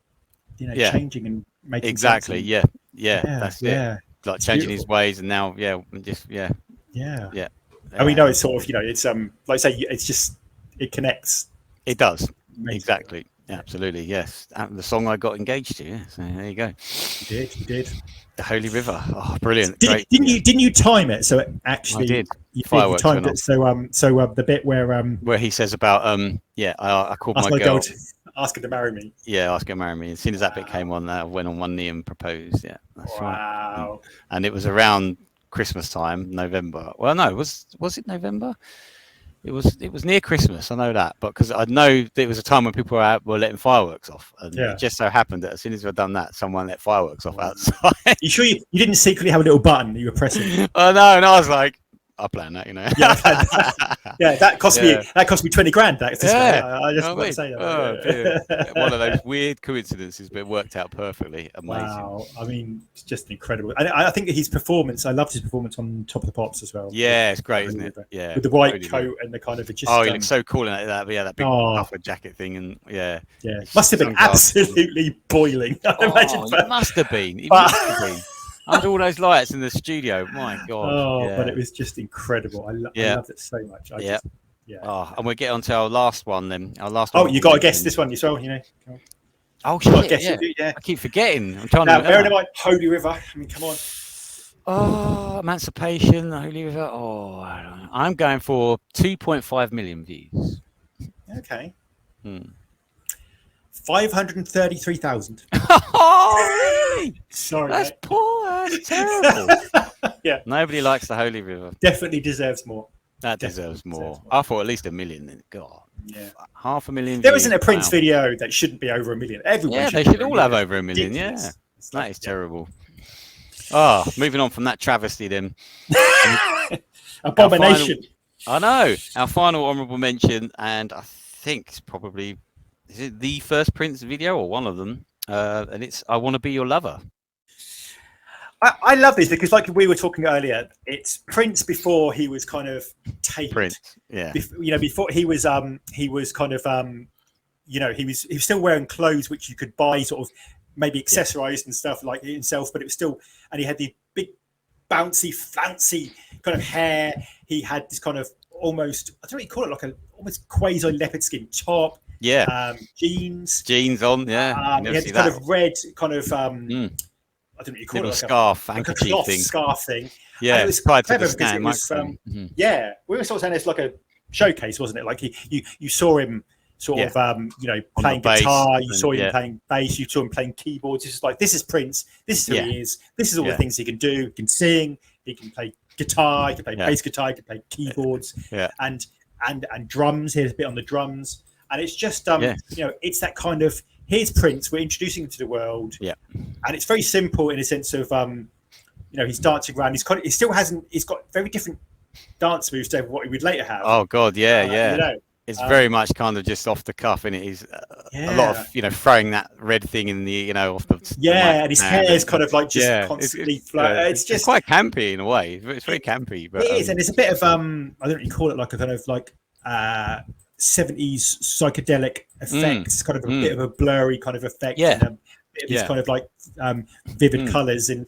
changing and making exactly. sense That's it. Like changing his ways, and now And we know it's sort of it's like I say, it's just it connects. It does. Exactly. Absolutely. Yes. The song I got engaged to. Yeah. So there you go. You did. The Holy River. Oh, brilliant. Didn't you time it? So it actually, I did. You Fireworks timed went it. So the bit where he says about I called my girl. Ask her to marry me. Yeah, ask her to marry me. As soon as that bit came on, I went on one knee and proposed. Yeah, that's right. Wow. And it was around Christmas time, November. Well, no, was it November? It was near Christmas. I know that, but because I know there was a time when people were letting fireworks off, and it just so happened that as soon as we'd done that, someone let fireworks off outside. You sure you didn't secretly have a little button that you were pressing? Oh no, and I was like, I plan that, you know. Yeah, yeah, that cost Yeah. me 20 grand. That's Yeah. I just You know want what I to say that. Oh, dear. One of those weird coincidences, but it worked out perfectly. Amazing. Wow, I mean, it's just incredible. And I think his performance, I loved his performance on Top of the Pops as well. Yeah, it's great, isn't it? Yeah, with the white really coat good. and the kind of just. Oh, he looks so cool in that. Yeah, that big Oh. puffer jacket thing, and yeah, Must have been sunglasses. absolutely boiling. I imagine. It must have been. It must have been. Under all those lights in the studio, my God. Oh, yeah. but it was just incredible. I loved it so much. Oh, and we'll get on to our last one then. Our last. Oh, you got to guess this one yourself, you know. Oh, You gotta shit, guess yeah. it, yeah. I keep forgetting. I'm trying Now, to bear in remember. mind, Holy River. I mean, come on. Oh, Emancipation, Holy River. Oh, I don't know. I'm going for 2.5 million views. Okay. Hmm. 533,000. Oh, really? Sorry, That's mate. poor. That's terrible. Yeah. Nobody likes the Holy River. Definitely deserves more. That Definitely deserves more. deserves more. I thought at least 1 million. Then. God, Yeah. 500,000. There views. isn't a Prince Wow. video that shouldn't be over 1 million. Everyone Yeah, should they be should all have over 1 million. Ridiculous. Yeah, It's that like, is terrible. Oh, moving on from that travesty then. Abomination. I know. Our final honourable mention, and I think it's probably is it the first Prince video or one of them, and it's "I Want to Be Your Lover." I love this because, like we were talking earlier, it's Prince before he was kind of tamed. Prince, yeah, Before he was kind of he was still wearing clothes which you could buy, sort of maybe accessorized and stuff like himself, but it was still, and he had the big bouncy, fancy kind of hair. He had this kind of almost, I don't know what you call it, like a almost quasi leopard skin top. yeah, Jeans on, yeah. he had this kind of red kind of I don't know what you call little it, scarf, like a handkerchief cloth thing. scarf thing. Yeah, And it was tied to clever the because stand it was, microphone. yeah, we were sort of saying it's like a showcase, wasn't it? Like you saw him sort of playing bass guitar, you and- saw him yeah. playing bass, you saw him playing keyboards. It's just like, this is Prince, this is who Yeah. he is, this is all Yeah. the things he can do. He can sing, he can play guitar, he can play Yeah. bass guitar, he can play keyboards, Yeah. and drums. Here's a bit on the drums, and it's just Yeah. it's that kind of, here's Prince, we're introducing him to the world. Yeah. And it's very simple in a sense of he's dancing around. He's got very different dance moves to what he would later have. Oh God, yeah. You know, It's very much kind of just off the cuff, and it is a lot of throwing that red thing in the off the yeah, and his hair is kind of like just yeah, constantly it's it's just quite campy in a way. It's very campy, but it is, and it's a bit of I don't know what you call it, like a kind of like 70s psychedelic effect. It's kind of a bit of a blurry kind of effect. Yeah. And a bit of this kind of like vivid colours and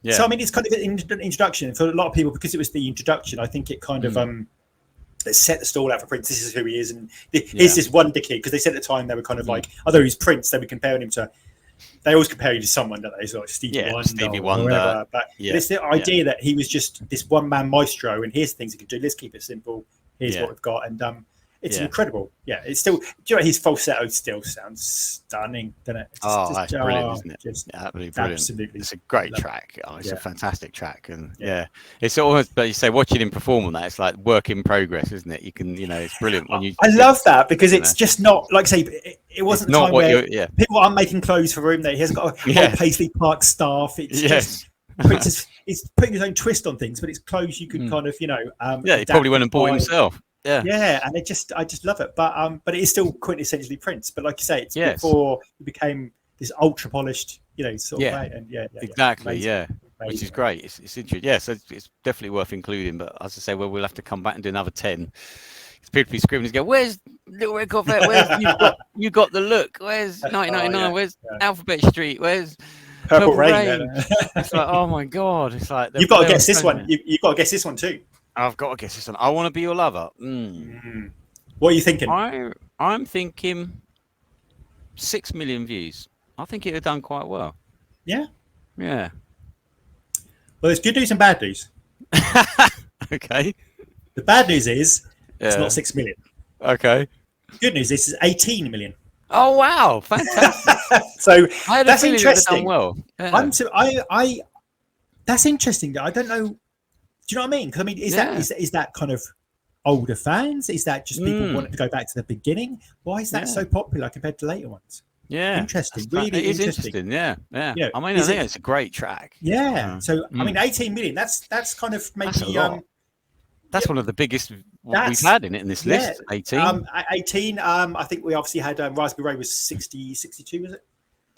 yeah. so I mean it's kind of an introduction for a lot of people, because it was the introduction. I think it kind of it set the stall out for Prince. This is who he is, and here's this wonder kid, because they said at the time they were kind of like, although he's Prince, they were comparing him to, they always compare him to someone, don't they? So like Stevie Wonder, or whatever. But it's the idea that he was just this one man maestro, and here's the things he can do. Let's keep it simple. Here's what we've got, and it's incredible. Yeah, it's still. Do you know, his falsetto still sounds stunning, doesn't it? That's brilliant, isn't it? Just Absolutely brilliant. absolutely. It's a great Love it. track. Oh, it's a Yeah. fantastic track, and it's almost. But you say watching him perform on that, it's like work in progress, isn't it? You can, it's brilliant when you. I love that, because it's just not like, say, it wasn't not time what where you're. Yeah. people aren't making clothes for room. There, he hasn't got a whole Paisley Park staff. It's just Prince is putting his own twist on things, but it's clothes you could kind of he adapt probably went and bought by. himself. Yeah. And I just love it. But it is still quintessentially Prince. But like you say, it's Yes. before he became this ultra polished, sort Yeah. of way. And Exactly. amazing. Yeah. Which is Amazing. great. It's interesting. Yeah, so it's definitely worth including. But as I say, we'll have to come back and do another 10. People be screaming and go, "Where's Little Red Corvette? Where's you got the look? Where's 1999? Where's Alphabet Street? Where's Purple Rain. It's like, oh my God! It's like You've got to guess this one. You've got to guess this one too. I've got to guess this one. I Want to Be Your Lover. What are you thinking? I'm thinking 6 million views. I think it would have done quite well. Yeah. Yeah. Well, there's good news and bad news. Okay. The bad news is it's Yeah. not 6 million. Okay. Good news, this is 18 million. Oh wow! Fantastic. So I had that's a feeling it would have done interesting. well. Yeah. I that's interesting. I don't know. Do you know what I mean? Because I mean, is that kind of older fans? Is that just people wanting to go back to the beginning? Why is that so popular compared to later ones? Yeah, Interesting. It Really is interesting. Yeah. Yeah. I mean, I think it's a great track. Yeah. So I mean, 18 million. That's kind of maybe That's a lot. That's one of the biggest we've That's- had in this yeah, list. 18 18. I think we obviously had Raspberry Ray was 60, 62, was it?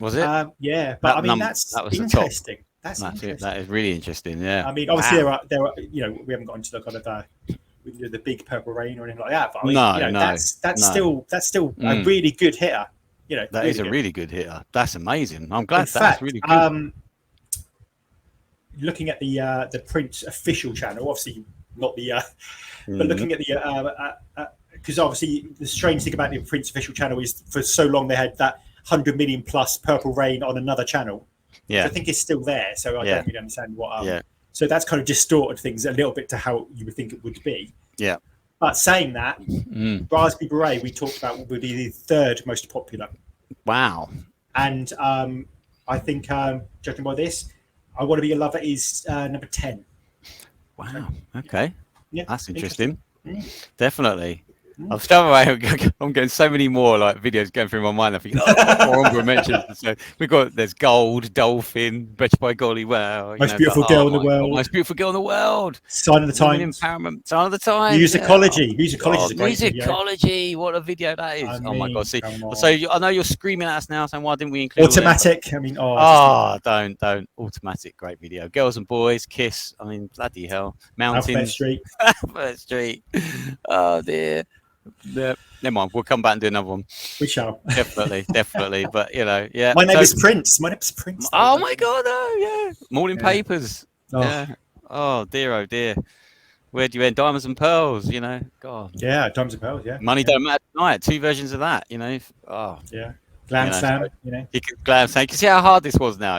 was it? Yeah, but I mean that's that was the top. interesting. That's That's interesting. it. That is really interesting. Yeah. I mean, obviously Wow. there are you know we haven't got into the kind of the big Purple Rain or anything like that. But I mean, No, you know, no, that's no. still a really good hitter. You know, That is a really good hitter. That's amazing. I'm In glad that's fact, really good. looking at the Prince official channel, obviously not the, but Mhm. looking at the because obviously the strange thing about the Prince official channel is for so long they had that 100 million plus Purple Rain on another channel. Yeah. I think it's still there, so I Yeah. don't really understand what. Yeah. So that's kind of distorted things a little bit to how you would think it would be. Yeah. But saying that, Mm. Raspberry Beret we talked about would be the third most popular, Wow. and I think judging by this, I Want to Be a Lover is number 10. Wow. Okay. Yeah, That's interesting. Mm. Definitely. I'm I'm getting so many more like videos going through my mind. I think, more honorable mentions. So there's Gold, Dolphin, Bet by Golly, wow. Most beautiful girl in the world. Most beautiful girl in the world. Sign of the Women Times. Empowerment. Sign of the Times. Musicology. Yeah. Musicology is a great video. Musicology. What a video that is. I Oh my mean, God. See, come on. so I know you're screaming at us now saying, why didn't we include all them? Automatic. I mean, Don't. Automatic, great video. Girls and Boys, Kiss. I mean, bloody hell. Alphabet Mountains. Street. Alphabet Street. Oh dear. Never mind. We'll come back and do another one. We shall. Definitely. But yeah. My name is Prince. My name is Prince. Oh my God! Oh yeah. Morning Yeah. papers. Oh. Yeah. Oh dear. Oh dear. Where do you end? Diamonds and pearls. God. Yeah, Diamonds and Pearls. Yeah. Money don't matter tonight. 2 versions of that. Oh. Yeah. Glam Slam. You know. You could Glam Slam. You can see how hard this was now.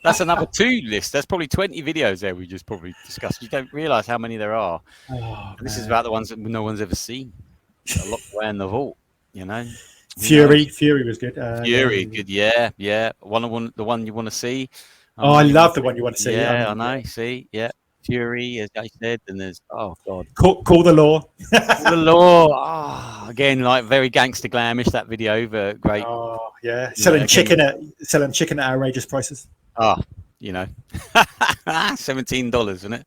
That's another 2 list. That's probably 20 videos there we just probably discussed. You don't realise how many there are. Oh, This is man. about the ones that no one's ever seen. A lot away in the vault. Fury. Fury was good. Fury, yeah. good. Yeah. The one you want to see. Oh, I love the one you want to see. Yeah, I know. See, yeah. Fury, as I said, and there's oh God, Call the Law. the law. Again, like very gangster glamish that video, but great. Oh yeah, selling chicken at outrageous prices. $17, isn't it?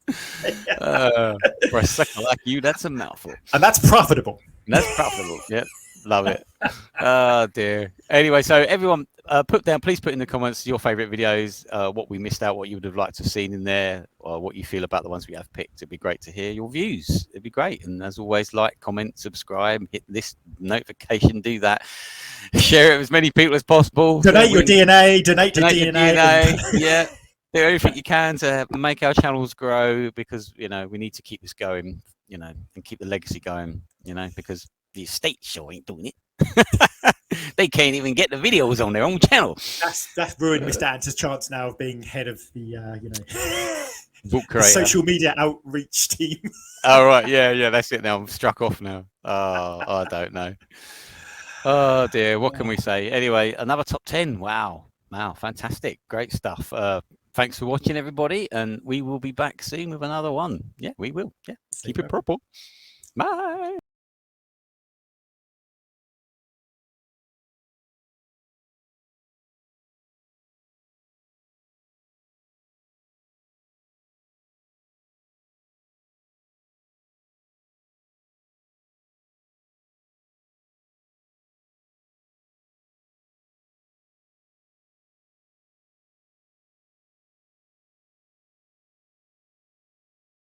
For a sucker like you, that's a mouthful. And that's profitable. That's profitable. Yep. Love it. Oh dear. Anyway, so everyone please put in the comments your favorite videos, what we missed out, what you would have liked to have seen in there, or what you feel about the ones we have picked. It'd be great to hear your views. It'd be great. And as always, like, comment, subscribe, hit this notification, do that. Share it with as many people as possible. Donate your DNA, donate to your DNA. Yeah. Do everything you can to make our channels grow, because we need to keep this going, and keep the legacy going, because the estate show ain't doing it. They can't even get the videos on their own channel. That's ruined Mr. Answer's chance now of being head of the Book the creator. social media outreach team. Oh right, yeah, that's it now. I'm struck off now. Oh, I don't know. Oh dear, what can we say? Anyway, another top 10. Wow, fantastic, great stuff. Thanks for watching, everybody, and we will be back soon with another one. Yeah, we will. Yeah, keep it proper. Bye.